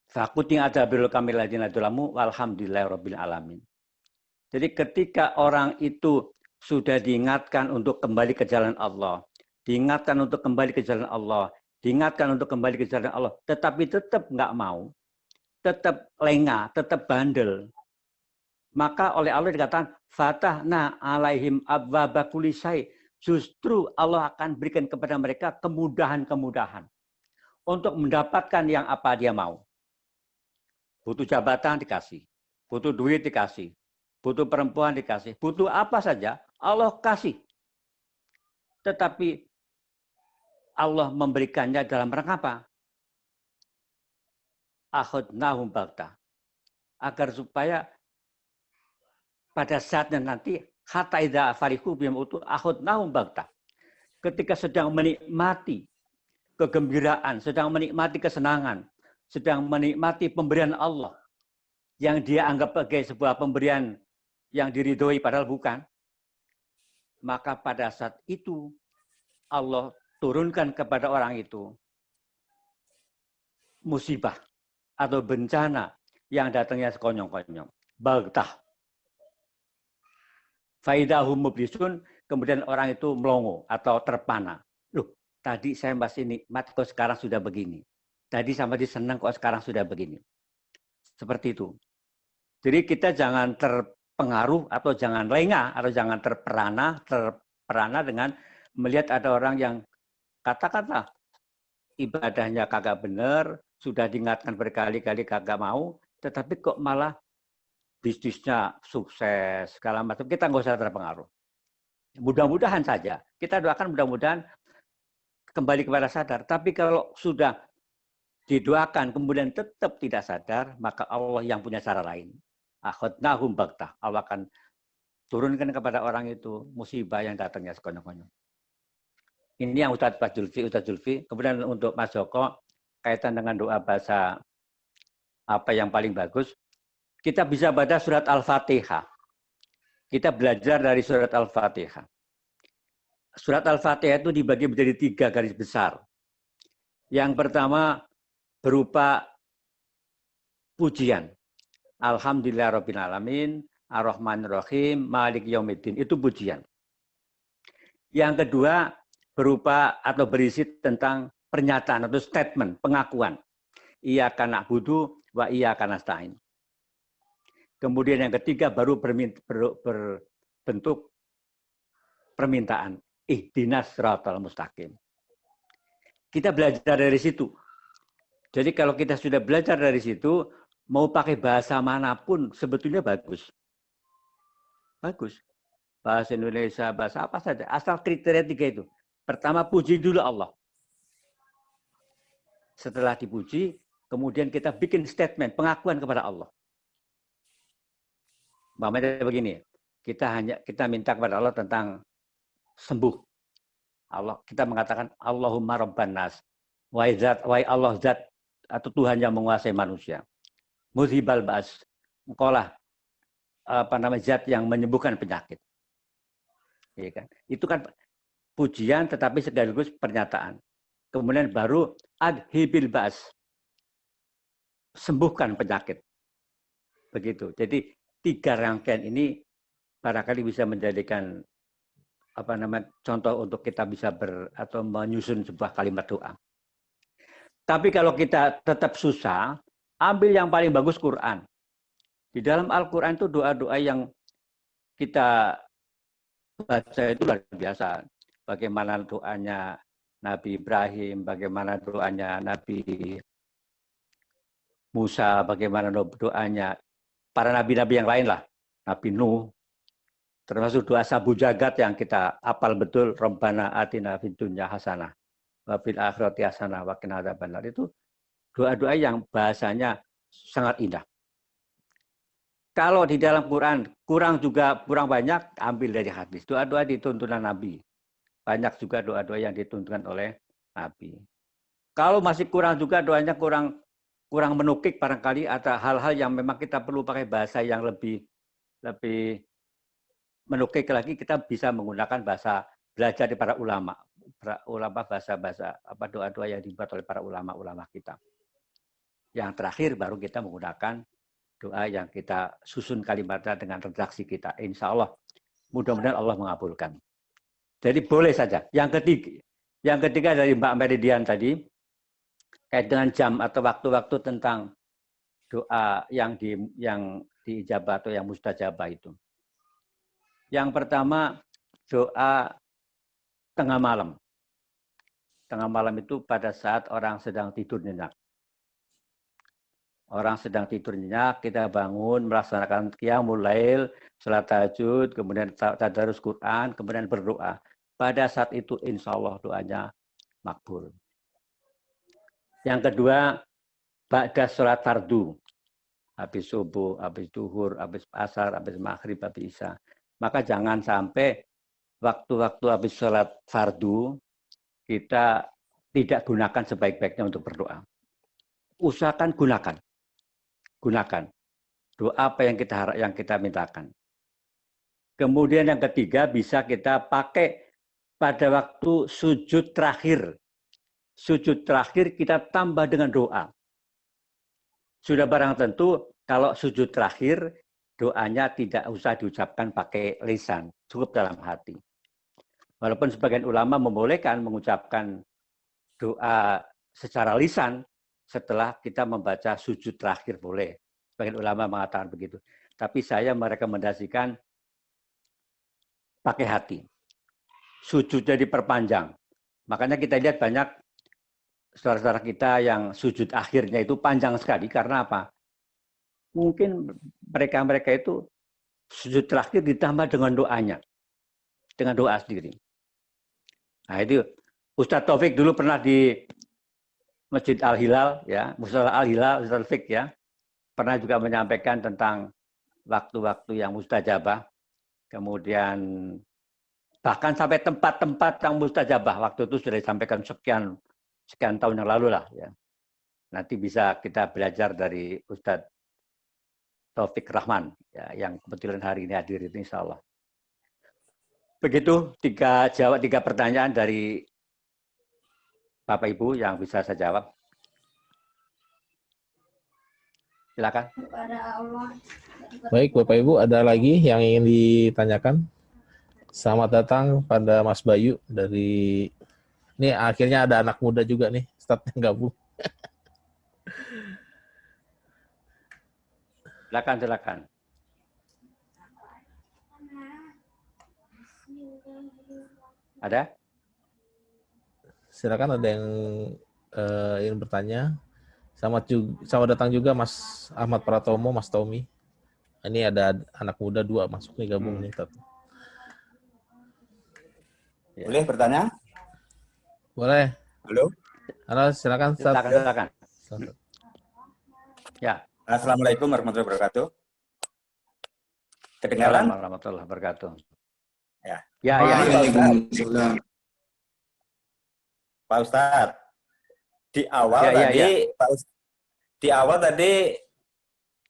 Faquting adabil kamil ladina dzalamu walhamdulillahirabbil alamin. Jadi ketika orang itu sudah diingatkan untuk kembali ke jalan Allah, diingatkan untuk kembali ke jalan Allah, diingatkan untuk kembali ke jalan Allah, tetapi tetap nggak mau, tetap lengah, tetap bandel, maka oleh Allah dikatakan fatahna alaihim abwaaba kulli syai'. Justru Allah akan berikan kepada mereka kemudahan-kemudahan untuk mendapatkan yang apa dia mau. Butuh jabatan dikasih, butuh duit dikasih, butuh perempuan dikasih, butuh apa saja Allah kasih. Tetapi Allah memberikannya dalam rangka apa? Akhadnahum baghtah. Agar supaya pada saatnya nanti hatta idza farihu bima utu akhadnahum baghtah. Ketika sedang menikmati kegembiraan, sedang menikmati kesenangan, sedang menikmati pemberian Allah yang dia anggap sebagai sebuah pemberian yang diridhoi padahal bukan, maka pada saat itu Allah turunkan kepada orang itu musibah atau bencana yang datangnya sekonyong-konyong. Baghtah. Faidahum mublisun, kemudian orang itu melongo atau terpana. Loh, tadi saya masih nikmat kok sekarang sudah begini. Tadi sama disenang kok sekarang sudah begini. Seperti itu. Jadi kita jangan terpengaruh atau jangan lengah atau jangan terperana dengan melihat ada orang yang katakanlah ibadahnya kagak bener, sudah diingatkan berkali-kali kagak mau, tetapi kok malah bisnisnya sukses, segala macam, kita nggak usah terpengaruh. Mudah-mudahan saja. Kita doakan mudah-mudahan kembali kepada sadar. Tapi kalau sudah didoakan kemudian tetap tidak sadar, maka Allah yang punya cara lain. Akhadnahum baghtah. Allah akan turunkan kepada orang itu musibah yang datangnya sekonyong-konyong. Ini yang Ustaz Zulfi. Kemudian untuk Mas Joko, kaitan dengan doa bahasa apa yang paling bagus, kita bisa baca surat Al-Fatihah. Kita belajar dari surat Al-Fatihah. Surat Al-Fatihah itu dibagi menjadi 3 garis besar. Yang pertama berupa pujian. Alhamdulillahirabbil alamin, Ar-Rahmanir-Rahim, Malik Yaumiddin. Itu pujian. Yang kedua berupa atau berisi tentang pernyataan atau statement, pengakuan. Iyyaka na'budu wa iyyaka nasta'in. Kemudian yang ketiga baru berbentuk permintaan. Ihdinas siratal mustaqim. Kita belajar dari situ. Jadi kalau kita sudah belajar dari situ, mau pakai bahasa manapun sebetulnya bagus. Bagus. Bahasa Indonesia, bahasa apa saja. Asal kriteria 3 itu. Pertama, puji dulu Allah. Setelah dipuji, kemudian kita bikin statement, pengakuan kepada Allah. Umpamanya begini, kita minta kepada Allah tentang sembuh. Kita mengatakan Allahumma rabban nas. Wahai Allah zat atau Tuhan yang menguasai manusia. Muzhibal ba's. Engkaulah zat yang menyembuhkan penyakit. Ya kan? Itu kan pujian tetapi sekaligus pernyataan. Kemudian baru adhibil ba's. Sembuhkan penyakit. Begitu. Jadi 3 rangkaian ini barangkali bisa menjadikan contoh untuk kita bisa atau menyusun sebuah kalimat doa. Tapi kalau kita tetap susah, ambil yang paling bagus Quran. Di dalam Al-Quran itu doa-doa yang kita baca itu luar biasa. Bagaimana doanya Nabi Ibrahim, bagaimana doanya Nabi Musa, bagaimana doanya para nabi-nabi yang lain lah. Nabi Nuh, termasuk doa sabu jagat yang kita hafal betul, Rabbana atina fid dunya hasanah wa fil akhirati hasanah wa qina adzabannar. Itu doa-doa yang bahasanya sangat indah. Kalau di dalam Quran kurang banyak, ambil dari hadis. Doa-doa dituntunan Nabi. Banyak juga doa-doa yang dituntunkan oleh Nabi. Kalau masih kurang juga doanya kurang menukik barangkali, ada hal-hal yang memang kita perlu pakai bahasa yang lebih menukik lagi, kita bisa menggunakan bahasa belajar dari para ulama bahasa doa-doa yang dibuat oleh para ulama kita. Yang terakhir baru kita menggunakan doa yang kita susun kalimatnya dengan redaksi kita. Insya Allah mudah-mudahan Allah mengabulkan. Jadi boleh saja. Yang ketiga dari Mbak Meridian tadi kait dengan jam atau waktu-waktu tentang doa yang diijabah atau yang mustajabah itu. Yang pertama, doa tengah malam. Tengah malam itu pada saat orang sedang tidur nyenyak. Orang sedang tidur nyenyak, kita bangun, melaksanakan qiyamul lail, salat tahajud, kemudian tadarus Quran, kemudian berdoa. Pada saat itu insya Allah doanya makbul. Yang kedua, ba'da sholat fardu. Habis subuh, habis duhur, habis asar, habis maghrib, habis isya. Maka jangan sampai waktu-waktu habis sholat fardu, kita tidak gunakan sebaik-baiknya untuk berdoa. Usahakan gunakan doa apa yang kita mintakan. Kemudian yang ketiga bisa kita pakai pada waktu sujud terakhir. Sujud terakhir kita tambah dengan doa. Sudah barang tentu kalau sujud terakhir doanya tidak usah diucapkan pakai lisan, cukup dalam hati. Walaupun sebagian ulama membolehkan mengucapkan doa secara lisan setelah kita membaca sujud terakhir boleh. Sebagian ulama mengatakan begitu. Tapi saya merekomendasikan pakai hati. Sujudnya diperpanjang. Makanya kita lihat banyak saudara-saudara kita yang sujud akhirnya itu panjang sekali. Karena apa? Mungkin mereka itu sujud terakhir ditambah dengan doanya. Dengan doa sendiri. Nah itu Ustadz Taufik dulu pernah di Masjid Al-Hilal, ya, Musala Al-Hilal, Ustadz Taufik ya, pernah juga menyampaikan tentang waktu-waktu yang mustajabah, kemudian bahkan sampai tempat-tempat yang mustajabah, waktu itu sudah disampaikan sekian tahun yang lalu lah. Ya. Nanti bisa kita belajar dari Ustadz Taufik Rahman, ya, yang kebetulan hari ini hadir itu insya Allah. Begitu tiga pertanyaan dari Bapak Ibu yang bisa saya jawab. Silakan. Baik Bapak Ibu, ada lagi yang ingin ditanyakan? Selamat datang pada Mas Bayu dari, ini akhirnya ada anak muda juga nih, Ustadz yang gabung. Silakan. Ada? Silakan, ada yang ingin bertanya. Selamat datang juga Mas Ahmad Pratomo, Mas Tommy. Ini ada anak muda 2 masuk nih, gabung nih. Boleh bertanya? Boleh. Halo, silakan. Silakan. Ya. Assalamualaikum warahmatullahi wabarakatuh. Kedengaran? Warahmatullahi wabarakatuh. Ya. Ya. Pak Ustadz, di awal tadi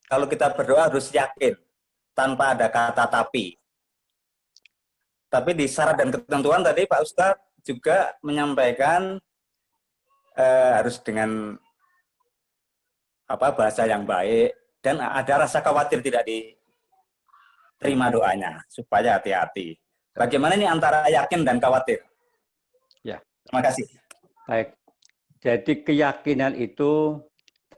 kalau kita berdoa harus yakin tanpa ada kata tapi. Tapi di syarat dan ketentuan tadi Pak Ustadz juga menyampaikan harus dengan bahasa yang baik dan ada rasa khawatir tidak diterima doanya supaya hati-hati. Bagaimana ini antara yakin dan khawatir? Ya. Terima kasih. Baik. Jadi keyakinan itu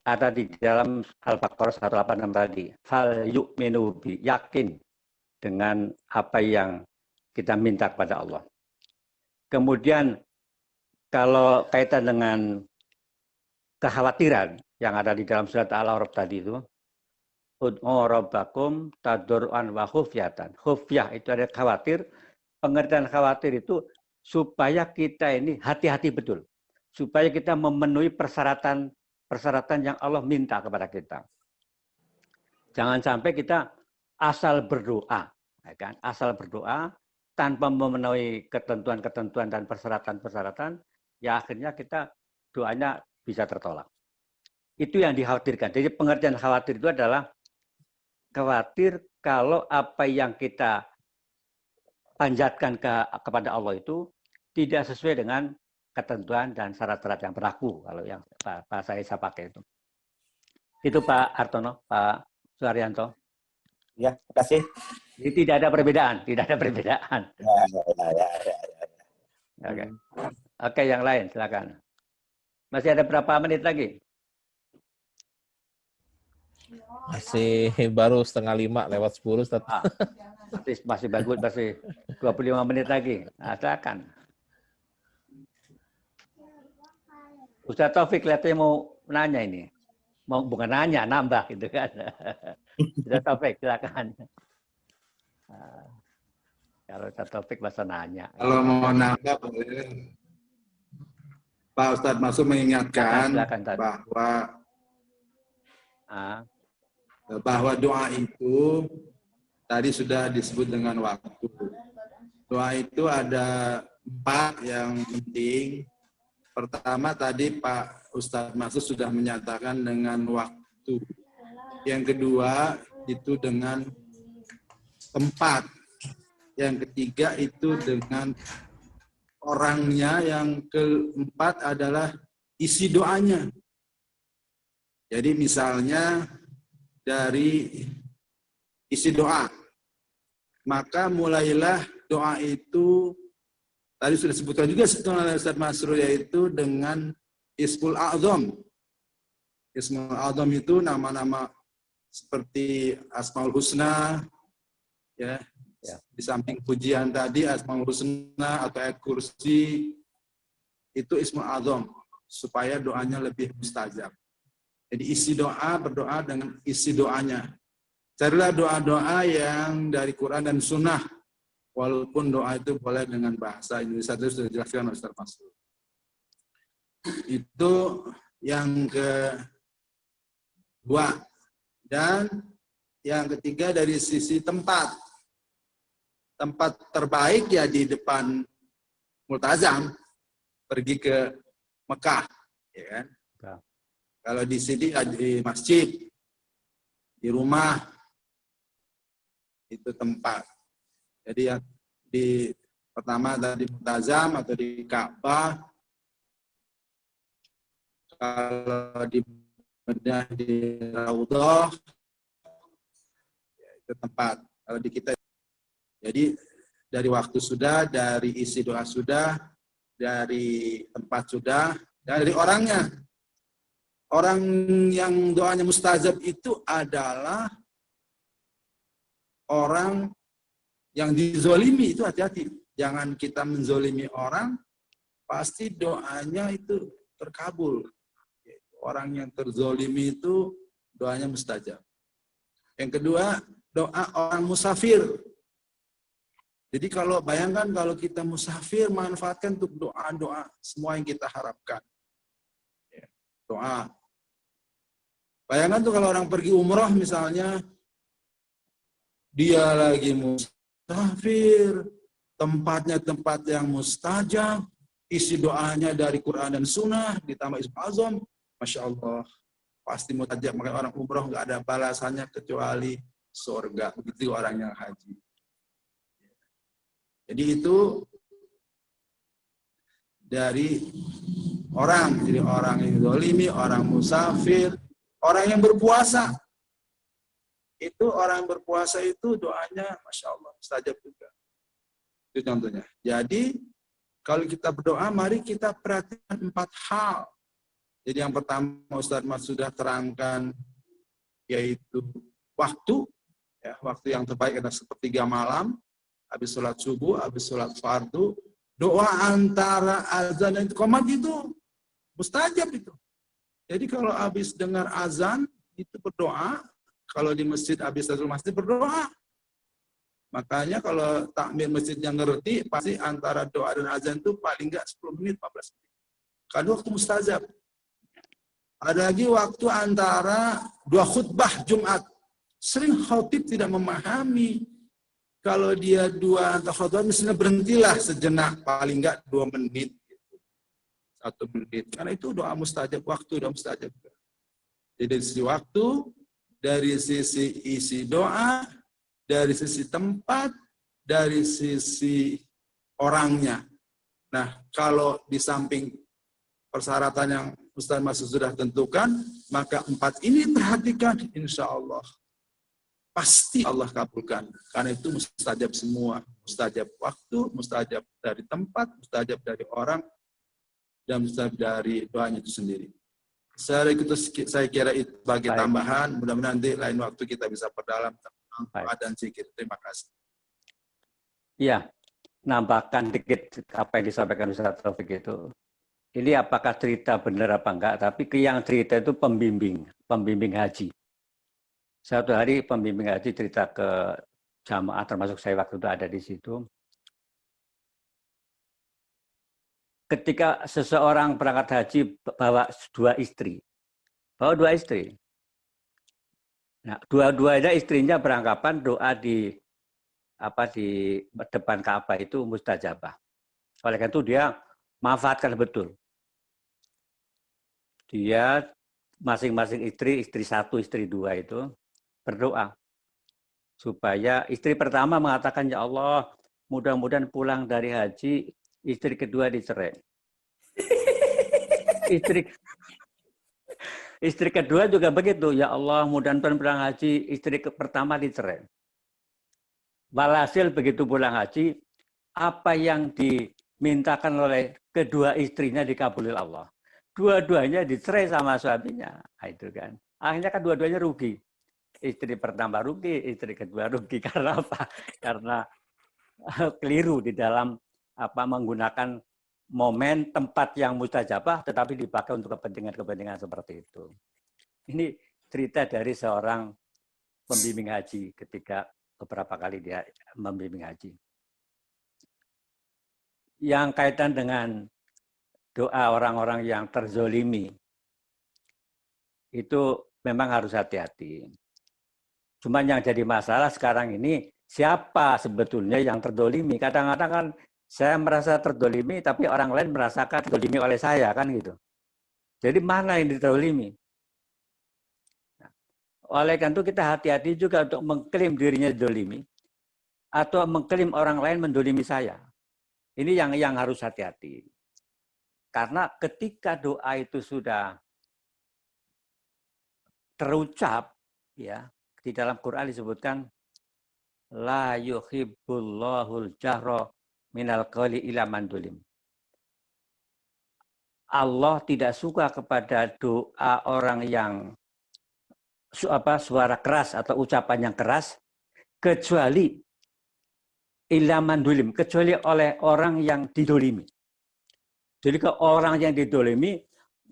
ada di dalam Al-Baqarah 186 tadi. Fal yu'minu bi, yakin dengan apa yang kita minta kepada Allah. Kemudian kalau kaitan dengan kekhawatiran yang ada di dalam surat Al-A'raf tadi itu, ud'u rabbakum tadur'an wa khufyatan. Khufyah itu ada khawatir, pengertian khawatir itu supaya kita ini hati-hati betul. Supaya kita memenuhi persyaratan yang Allah minta kepada kita. Jangan sampai kita asal berdoa, ya kan? Asal berdoa tanpa memenuhi ketentuan-ketentuan dan persyaratan-persyaratan, ya akhirnya kita doanya bisa tertolak. Itu yang dikhawatirkan. Jadi pengertian khawatir itu adalah khawatir kalau apa yang kita panjatkan kepada Allah itu tidak sesuai dengan ketentuan dan syarat-syarat yang berlaku, kalau yang Pak saya pakai itu. Itu Pak Hartono, Pak Suharyanto. Ya, terima kasih. Jadi tidak ada perbedaan. Ya. Oke, yang lain silakan. Masih ada berapa menit lagi? Masih baru 4:30 lewat 10, Ustaz. Masih bagus, masih 25 menit lagi. Nah, silakan. Ustaz Taufik kelihatannya mau nanya ini. Bukan nanya, nambah gitu kan. Ustaz Taufik, silakan. Kalau Ustaz Taufik bahasa nanya. Kalau mau nambah boleh. Pak Ustadz Masud mengingatkan bahwa doa itu tadi sudah disebut dengan waktu. Doa itu ada 4 yang penting. Pertama tadi Pak Ustadz Masud sudah menyatakan dengan waktu. Yang kedua itu dengan tempat. Yang ketiga itu dengan orangnya. Yang keempat adalah isi doanya. Jadi misalnya dari isi doa, maka mulailah doa itu tadi sudah disebutkan juga oleh Ustaz Masrur, yaitu dengan Ismul A'zam. Ismul A'zam itu nama-nama seperti Asmaul Husna, ya. Di samping pujian tadi Asmaul Husna atau ayat kursi, itu Ismul A'zam. supaya doanya lebih mustajab. Jadi isi doa, berdoa dengan isi doanya. Carilah doa-doa yang dari Quran dan Sunnah. Walaupun doa itu boleh dengan bahasa Indonesia, itu sudah dijelaskan oleh Ustaz Masrur. Itu yang kedua. Dan yang ketiga dari sisi tempat. Tempat terbaik ya di depan Multazam, pergi ke Mekah, ya kan? Kalau di sini di masjid, di rumah, itu tempat. Jadi ya di pertama tadi Multazam atau di Ka'bah, kalau di Medina di Raudhah, ya, itu tempat. Kalau di kita, jadi dari waktu sudah, dari isi doa sudah, dari tempat sudah, dari orangnya. Orang yang doanya mustajab itu adalah orang yang dizolimi, itu hati-hati. Jangan kita menzolimi orang, pasti doanya itu terkabul. Orang yang terzolimi itu doanya mustajab. Yang kedua, doa orang musafir. Jadi kalau bayangkan kalau kita musafir, manfaatkan untuk doa-doa semua yang kita harapkan. Doa. Bayangkan tuh kalau orang pergi umroh misalnya, dia lagi musafir, tempatnya tempat yang mustajab, isi doanya dari Quran dan Sunnah, ditambah Ism Azam, Masya Allah, pasti mustajab. Makanya orang umroh nggak ada balasannya kecuali surga. Begitu orang yang haji. Jadi itu dari orang, jadi orang yang zalimi, orang musafir, orang yang berpuasa. Itu orang berpuasa itu doanya Masya Allah, mustajab juga. Itu contohnya. Jadi kalau kita berdoa, mari kita perhatikan 4 hal. Jadi yang pertama Ustaz Mas sudah terangkan, yaitu waktu. Ya, waktu yang terbaik adalah sepertiga malam. Habis sholat subuh, habis sholat fardu, doa antara azan dan iqamah itu mustajab itu. Jadi kalau habis dengar azan itu berdoa, kalau di masjid habis tahiyatul masjid berdoa. Makanya kalau takmir masjidnya ngerti, pasti antara doa dan azan itu paling enggak 10 menit, 15 menit. Karena waktu mustajab. Ada lagi waktu antara 2 khutbah Jumat. Sering khatib tidak memahami. Kalau dia 2 atau khutbah, misalnya berhentilah sejenak, paling enggak 2 menit. 1 menit. Karena itu doa mustajab, waktu doa mustajab. Jadi dari sisi waktu, dari sisi isi doa, dari sisi tempat, dari sisi orangnya. Nah, kalau di samping persyaratan yang Ustaz Mas sudah tentukan, maka 4 ini perhatikan, insya Allah. Pasti Allah kabulkan. Karena itu mustajab semua. Mustajab waktu, mustajab dari tempat, mustajab dari orang, dan mustajab dari doanya itu sendiri. Saya kira itu sebagai tambahan. Mudah-mudahan nanti lain waktu kita bisa perdalam tentang doa dan zikir. Terima kasih. Iya, nambahkan dikit apa yang disampaikan Ustaz Taufik itu. Ini apakah cerita benar apa enggak, tapi yang cerita itu pembimbing haji. Satu hari pembimbing haji cerita ke jamaah, termasuk saya waktu itu ada di situ. Ketika seseorang berangkat haji bawa 2 istri. Nah, dua-duanya istrinya beranggapan doa di depan Ka'bah itu mustajabah. Oleh karena itu dia manfaatkan betul. Dia masing-masing istri 1, istri 2 itu berdoa supaya istri pertama mengatakan, ya Allah, mudah-mudahan pulang dari haji, istri kedua dicerai. Istri kedua juga begitu, ya Allah, mudah-mudahan pulang haji, istri pertama dicerai. Walhasil begitu pulang haji, apa yang dimintakan oleh kedua istrinya dikabulil Allah. Dua-duanya dicerai sama suaminya. Nah, itu kan. Akhirnya kan dua-duanya rugi. Istri pertama rugi, istri kedua rugi. Karena apa? Karena keliru di dalam menggunakan momen, tempat yang mustajabah, tetapi dipakai untuk kepentingan-kepentingan seperti itu. Ini cerita dari seorang pembimbing haji ketika beberapa kali dia membimbing haji. Yang kaitan dengan doa orang-orang yang terzolimi, itu memang harus hati-hati. Cuman yang jadi masalah sekarang ini, siapa sebetulnya yang terzolimi? Kadang-kadang kan saya merasa terzolimi, tapi orang lain merasakan terzolimi oleh saya, kan gitu. Jadi mana yang diterzolimi? Nah, oleh karena itu kita hati-hati juga untuk mengklaim dirinya dizolimi, atau mengklaim orang lain mendolimi saya. Ini yang harus hati-hati. Karena ketika doa itu sudah terucap, ya, di dalam Quran disebutkan la yuhibbullahul jahra minal qawli illa man zulim. Allah tidak suka kepada doa orang yang suara keras atau ucapan yang keras kecuali illa man zulim, kecuali oleh orang yang didolimi. Jadi ke orang yang didolimi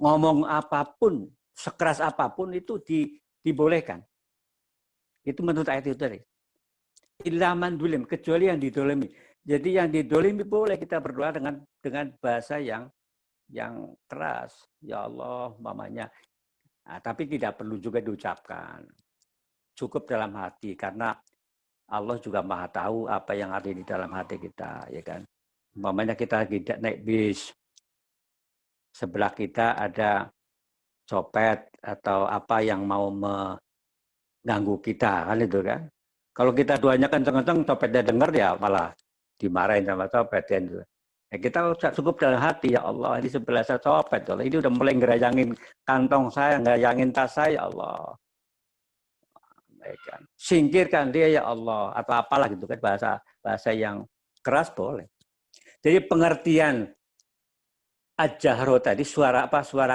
ngomong apapun, sekeras apapun itu dibolehkan. Itu menurut ayat itu tadi. Illa man zulim, kecuali yang didolimi. Jadi yang didolimi boleh kita berdoa dengan bahasa yang keras. Ya Allah, mamanya. Nah, tapi tidak perlu juga diucapkan. Cukup dalam hati, karena Allah juga maha tahu apa yang ada di dalam hati kita, ya kan. Mamanya kita lagi naik bis, sebelah kita ada copet atau apa yang mau mengganggu kita, kan itu kan. Kalau kita doanya kenceng-kenceng, copetnya dengar ya malah dimarahin sama copet. Ya. Kita cukup dalam hati, ya Allah, ini sebelah saya copet. Ini udah mulai ngerayangin kantong saya, ngerayangin tas saya, ya Allah. Singkirkan dia, ya Allah. Atau apalah gitu kan, bahasa yang keras boleh. Jadi pengertian Al-Jahro tadi, suara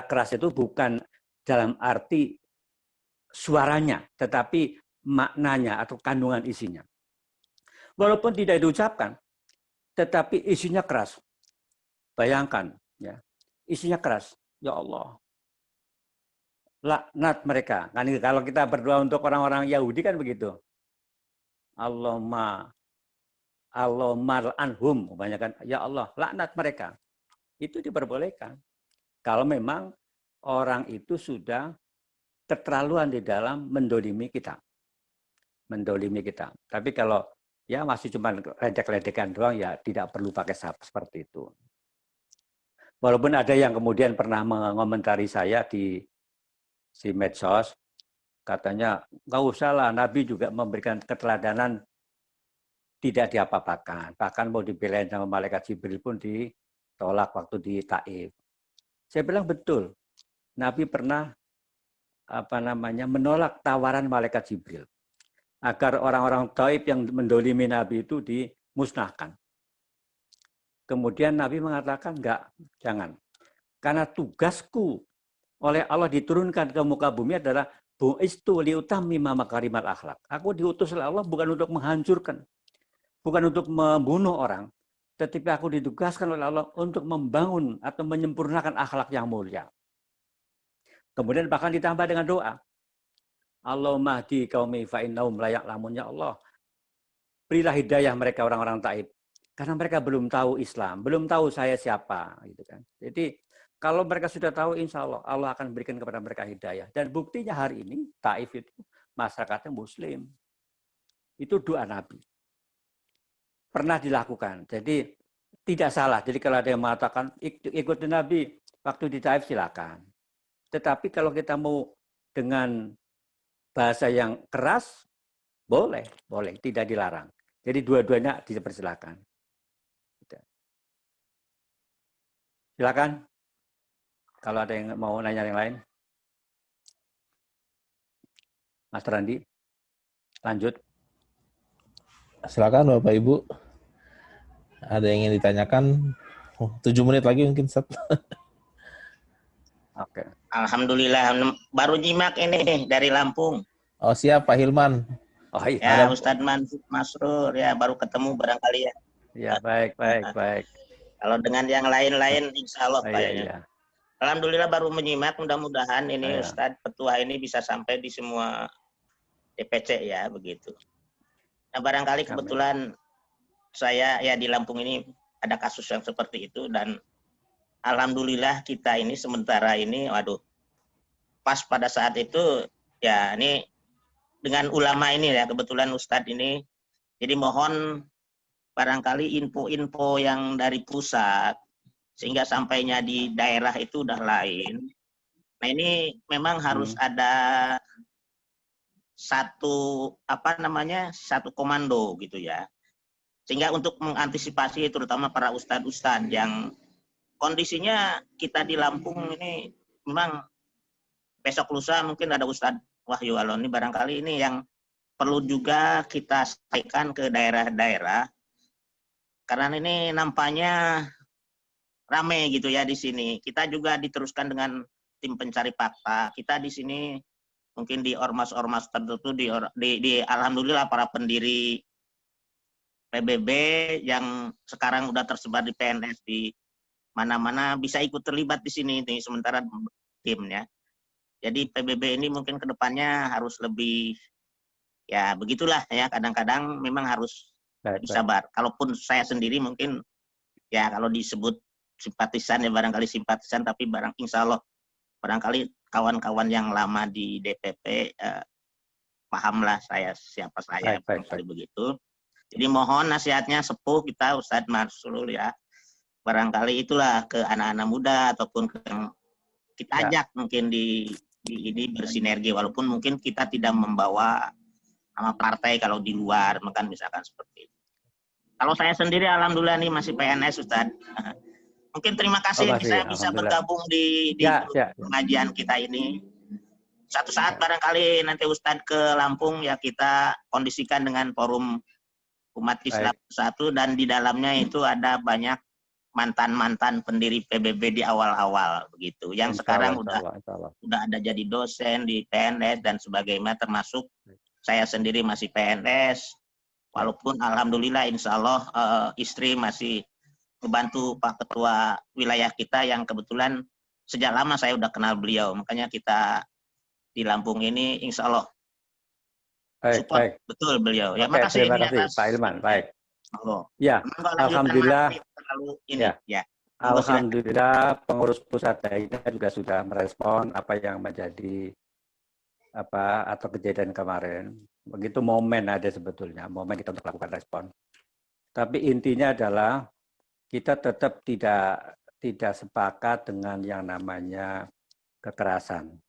keras itu bukan dalam arti suaranya, tetapi maknanya atau kandungan isinya. Walaupun tidak diucapkan, tetapi isinya keras. Bayangkan, ya, isinya keras. Ya Allah, laknat mereka. Kan kalau kita berdoa untuk orang-orang Yahudi kan begitu. Allahumma anhum, kebanyakan ya Allah, laknat mereka. Itu diperbolehkan. Kalau memang orang itu sudah keterlaluan di dalam mendolimi kita. Mendolimi kita. Tapi kalau ya masih cuma ledek-ledekan doang, ya tidak perlu pakai seperti itu. Walaupun ada yang kemudian pernah mengomentari saya di medsos, katanya nggak usah lah, Nabi juga memberikan keteladanan tidak diapa-apakan. Bahkan mau dibelain sama malaikat Jibril pun ditolak waktu di Taif. Saya bilang betul, Nabi pernah menolak tawaran malaikat Jibril agar orang-orang Taif yang mendolimi Nabi itu dimusnahkan. Kemudian Nabi mengatakan, enggak, jangan. Karena tugasku oleh Allah diturunkan ke muka bumi adalah bu'istu liutammima makarimal akhlak. Aku diutus oleh Allah bukan untuk menghancurkan, bukan untuk membunuh orang, tetapi aku ditugaskan oleh Allah untuk membangun atau menyempurnakan akhlak yang mulia. Kemudian bahkan ditambah dengan doa. Allahumma hdi qaumi fa innahum la ya'lamun, ya Allah. Berilah hidayah mereka orang-orang Taif. Karena mereka belum tahu Islam, belum tahu saya siapa, gitu kan. Jadi kalau mereka sudah tahu, insya Allah Allah akan berikan kepada mereka hidayah. Dan buktinya hari ini Taif itu masyarakatnya Muslim. Itu doa Nabi. Pernah dilakukan. Jadi tidak salah. Jadi kalau ada yang mengatakan ikuti Nabi waktu di Taif, silakan. Tetapi kalau kita mau dengan bahasa yang keras, boleh, tidak dilarang. Jadi dua-duanya dipersilakan. Silakan. Kalau ada yang mau nanya yang lain. Mas Randi, lanjut. Silakan Bapak Ibu. Ada yang ingin ditanyakan? 7 menit lagi mungkin, Ustaz. Oke. Alhamdulillah, baru nyimak ini dari Lampung. Oh siap, Pak Hilman. Oh iya. Ya, Ustadz Masrur, ya baru ketemu barangkali ya. Ya, baik. Kalau dengan yang lain-lain, insya Allah Pak. Iya. Alhamdulillah baru menyimak, mudah-mudahan ini Iya. Ustadz Petua ini bisa sampai di semua DPC ya, begitu. Nah barangkali kebetulan saya ya di Lampung ini ada kasus yang seperti itu, dan alhamdulillah kita ini sementara ini, waduh, pas pada saat itu ya ini dengan ulama ini ya, kebetulan Ustadz ini, jadi mohon barangkali info-info yang dari pusat sehingga sampainya di daerah itu udah lain. Nah ini memang harus ada satu satu komando gitu ya, sehingga untuk mengantisipasi terutama para ustadz-ustadz yang kondisinya kita di Lampung ini memang besok lusa mungkin ada Ustadz Wahyu Aloni, barangkali ini yang perlu juga kita sampaikan ke daerah-daerah, karena ini nampaknya rame gitu ya di sini. Kita juga diteruskan dengan tim pencari fakta. Kita di sini mungkin di ormas-ormas tertentu, di alhamdulillah para pendiri PBB yang sekarang udah tersebar di PNS di mana-mana bisa ikut terlibat di sini sementara timnya. Jadi PBB ini mungkin kedepannya harus lebih, ya begitulah ya, kadang-kadang memang harus lebih sabar. Kalaupun saya sendiri mungkin ya kalau disebut simpatisan ya barangkali simpatisan, tapi insya Allah barangkali kawan-kawan yang lama di DPP pahamlah siapa saya barangkali begitu. Jadi mohon nasihatnya sepuh kita Ustadz Marsur ya, barangkali itulah ke anak-anak muda ataupun ke kita ajak mungkin di ini bersinergi, walaupun mungkin kita tidak membawa nama partai kalau di luar, misalkan seperti itu. Kalau saya sendiri alhamdulillah nih masih PNS Ustadz. Mungkin terima kasih saya bisa bergabung di pengajian kita ini. Satu saat barangkali nanti Ustadz ke Lampung ya, kita kondisikan dengan forum umat Islam satu, dan di dalamnya itu ada banyak mantan-mantan pendiri PBB di awal-awal begitu. Yang sekarang udah ada jadi dosen di PNS dan sebagainya, termasuk saya sendiri masih PNS. Walaupun alhamdulillah insya Allah istri masih membantu Pak Ketua wilayah kita yang kebetulan sejak lama saya udah kenal beliau. Makanya kita di Lampung ini insya Allah support betul beliau. Ya, makasih terima kasih Pak Ilman. Baik. Ya, alhamdulillah. Alhamdulillah pengurus pusat daerah juga sudah merespon apa yang menjadi atau kejadian kemarin. Begitu momen ada sebetulnya, momen kita untuk melakukan respon. Tapi intinya adalah kita tetap tidak sepakat dengan yang namanya kekerasan.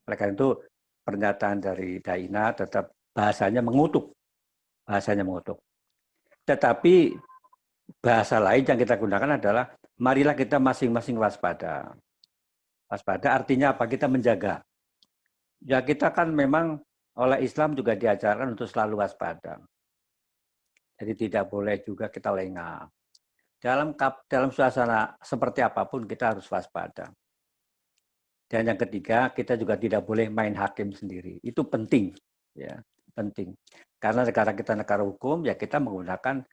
Oleh karena itu pernyataan dari Daina tetap bahasanya mengutuk. Tetapi bahasa lain yang kita gunakan adalah marilah kita masing-masing waspada. Waspada artinya apa? Kita menjaga. Ya kita kan memang oleh Islam juga diajarkan untuk selalu waspada. Jadi tidak boleh juga kita lengah. Dalam suasana seperti apapun kita harus waspada. Dan yang ketiga, kita juga tidak boleh main hakim sendiri. Itu penting, ya, penting. Karena negara kita negara hukum, ya kita menggunakan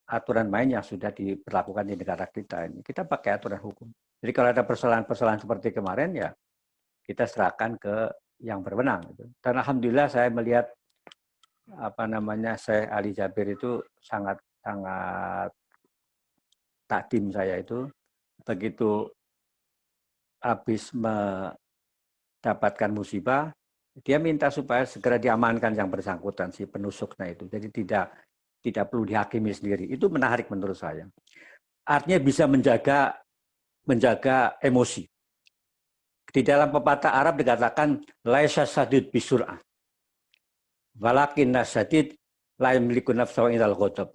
aturan main yang sudah diberlakukan di negara kita ini. Kita pakai aturan hukum. Jadi kalau ada persoalan-persoalan seperti kemarin, ya kita serahkan ke yang berwenang. Dan alhamdulillah saya melihat Syekh Ali Jabir itu sangat takdim saya itu begitu habis mendapatkan musibah, dia minta supaya segera diamankan yang bersangkutan, si penusuknya itu. Jadi tidak perlu dihakimi sendiri. Itu menarik menurut saya. Artinya bisa menjaga emosi. Di dalam pepatah Arab dikatakan laisa sadid bisur'ah. Walakin nasadid la yamliku nafsahu indal ghadab.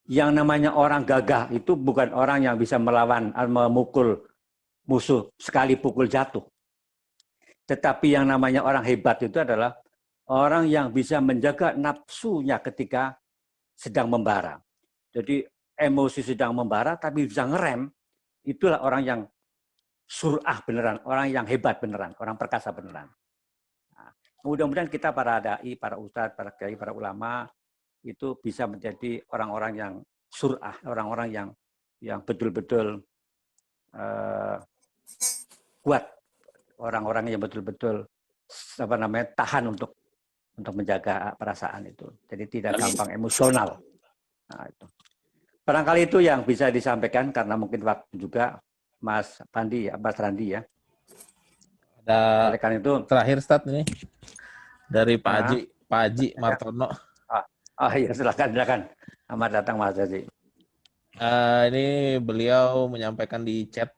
Yang namanya orang gagah itu bukan orang yang bisa melawan, memukul musuh sekali pukul jatuh. Tetapi yang namanya orang hebat itu adalah orang yang bisa menjaga nafsunya ketika sedang membara. Jadi emosi sedang membara tapi bisa ngerem, itulah orang yang sur'ah beneran, orang yang hebat beneran, orang perkasa beneran. Nah, mudah-mudahan kita para dai, para ustadz, para kiai, para ulama itu bisa menjadi orang-orang yang sur'ah, orang-orang yang yang betul-betul kuat, orang-orang yang betul-betul tahan untuk menjaga perasaan itu. Jadi tidak gampang emosional. Nah, itu. Barangkali itu yang bisa disampaikan karena mungkin waktu juga Mas Randi ya. Ada oleh karena itu terakhir Ustaz ini dari Pak Haji Martono. Iya, silakan. Selamat datang Mas Haji. Ini beliau menyampaikan di chat,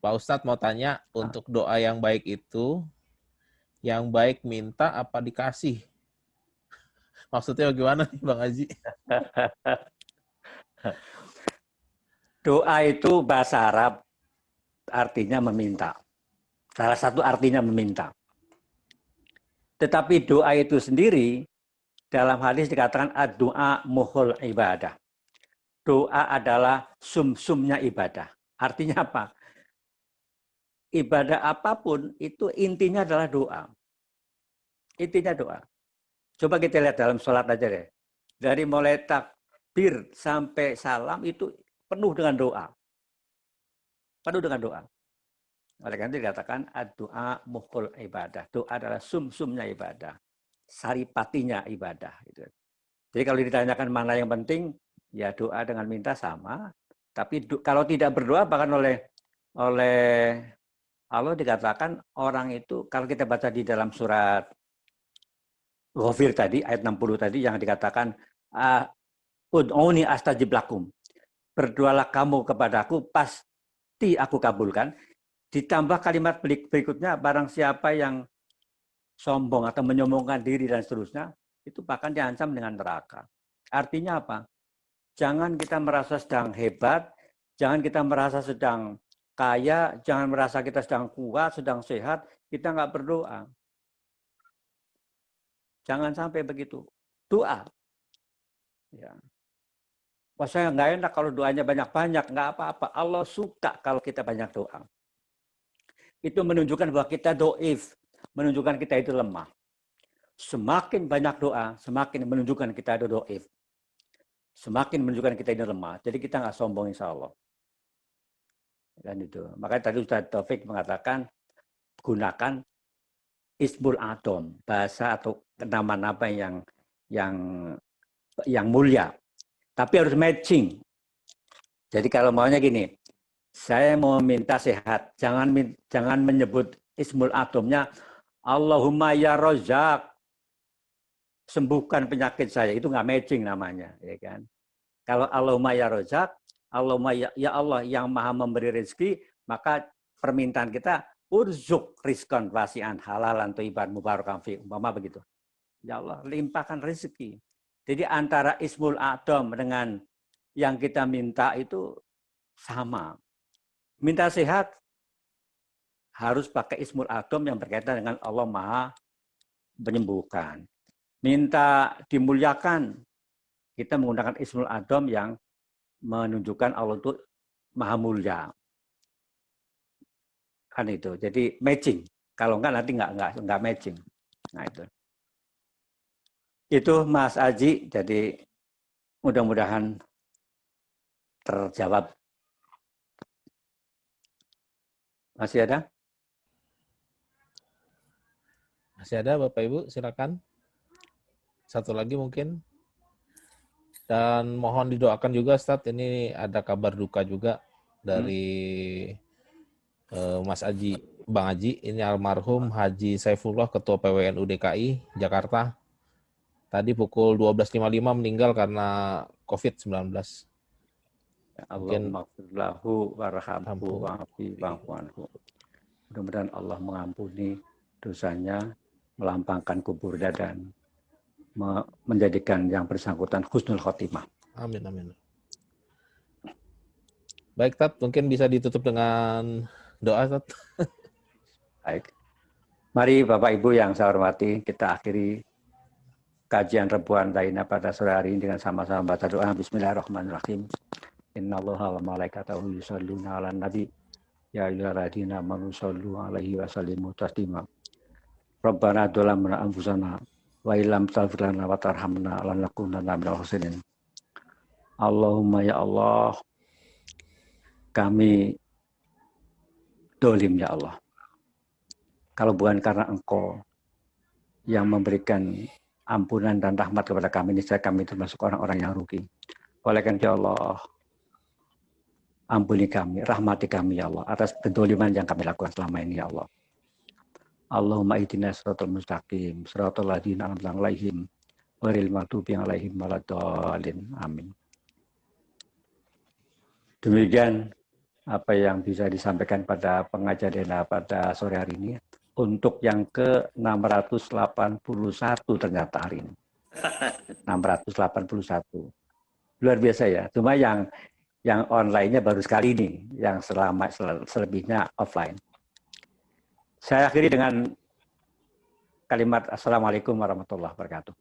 Pak Ustadz mau tanya, untuk doa yang baik itu, yang baik minta apa dikasih? Maksudnya bagaimana nih Bang Haji? Doa itu bahasa Arab artinya meminta. Salah satu artinya meminta. Tetapi doa itu sendiri dalam hadis dikatakan ad-doa muhul ibadah. Doa adalah sumsumnya ibadah. Artinya apa? Ibadah apapun itu intinya adalah doa. Intinya doa. Coba kita lihat dalam sholat aja deh. Dari mulai takbir sampai salam itu penuh dengan doa. Penuh dengan doa. Oleh karena itu dikatakan ad-doa muhul ibadah. Doa adalah sumsumnya ibadah. Saripatinya ibadah. Gitu. Jadi kalau ditanyakan mana yang penting, ya doa dengan minta sama. Tapi kalau tidak berdoa, bahkan oleh Allah dikatakan orang itu, kalau kita baca di dalam surat Ghafir tadi, ayat 60 tadi yang dikatakan ud'uni astajib lakum. Berdoalah kamu kepadaku, pasti aku kabulkan. Ditambah kalimat berikutnya, barang siapa yang sombong atau menyombongkan diri dan seterusnya, itu bahkan diancam dengan neraka. Artinya apa? Jangan kita merasa sedang hebat, jangan kita merasa sedang kaya, jangan merasa kita sedang kuat, sedang sehat, kita nggak berdoa. Jangan sampai begitu. Doa. Ya. Wah, saya nggak enak kalau doanya banyak-banyak, nggak apa-apa. Allah suka kalau kita banyak doa. Itu menunjukkan bahwa kita doif, menunjukkan kita itu lemah. Semakin banyak doa, semakin menunjukkan kita itu doif. Semakin menunjukkan kita ini lemah. Jadi kita nggak sombong insya Allah. Dan itu. Makanya tadi Ustaz Taufik mengatakan, gunakan ismul adom, bahasa atau nama-nama yang mulia. Tapi harus matching. Jadi kalau maunya gini, saya mau minta sehat, jangan menyebut ismul adomnya Allahumma ya Rozak, sembuhkan penyakit saya, itu nggak matching namanya, ya kan? Kalau Allahumma ya Rozak, Allahumma ya Allah yang maha memberi rezeki, maka permintaan kita urzuk rizqan wasi'an halalan thayyiban mubarakan fi, umpama begitu. Ya Allah, limpahkan rezeki. Jadi antara ismul adom dengan yang kita minta itu sama. Minta sehat harus pakai ismul adom yang berkaitan dengan Allah maha menyembuhkan. Minta dimuliakan, kita menggunakan ismul adom yang menunjukkan Allah itu maha mulia. Kan itu. Jadi matching. Kalau enggak nanti enggak matching. Nah itu. Itu Mas Aji, jadi mudah-mudahan terjawab. Masih ada? Masih ada Bapak Ibu, silakan. Satu lagi mungkin. Dan mohon didoakan juga Ustaz, ini ada kabar duka juga dari Mas Aji, Bang Haji, ini almarhum Haji Saifullah, Ketua PWNU DKI Jakarta. Tadi pukul 12.55 meninggal karena COVID-19. Allahumma firlahu warhamhu wa'afi wa'afu. Mudah-mudahan Allah mengampuni dosanya, melampangkan kuburnya dan menjadikan yang bersangkutan husnul khotimah. Amin, amin. Baik, Tat, mungkin bisa ditutup dengan doa, Tat. Baik. Mari Bapak Ibu yang saya hormati, kita akhiri kajian Rebuan Lainah pada sore hari ini dengan sama-sama baca doa. Bismillahirrahmanirrahim. Innallaha wa malaikatahu yusholluna 'alan nabi ya ayyuhalladzina amanu shollu 'alaihi wa sallimu taslima. Rabbana dzalamna anfusana wa illam taghfir lana wa tarhamna lanakunanna minal khasirin. Allahumma ya Allah, kami dolim ya Allah. Kalau bukan karena Engkau yang memberikan ampunan dan rahmat kepada kami, niscaya kami termasuk orang-orang yang rugi. Oleh karena ya Allah, ampuni kami, rahmati kami ya Allah atas kedoliman yang kami lakukan selama ini ya Allah. Allahumma ihdinas siratal mustaqim, siratal ladzina an'amta 'alaihim ghairil maghdubi 'alaihim waladdallin. Amin. Demikian apa yang bisa disampaikan pada pengajian pada sore hari ini. Untuk yang ke-681 ternyata hari ini. 681. Luar biasa ya. Cuma yang online-nya baru sekali ini, yang selebihnya offline. Saya akhiri dengan kalimat Assalamualaikum warahmatullahi wabarakatuh.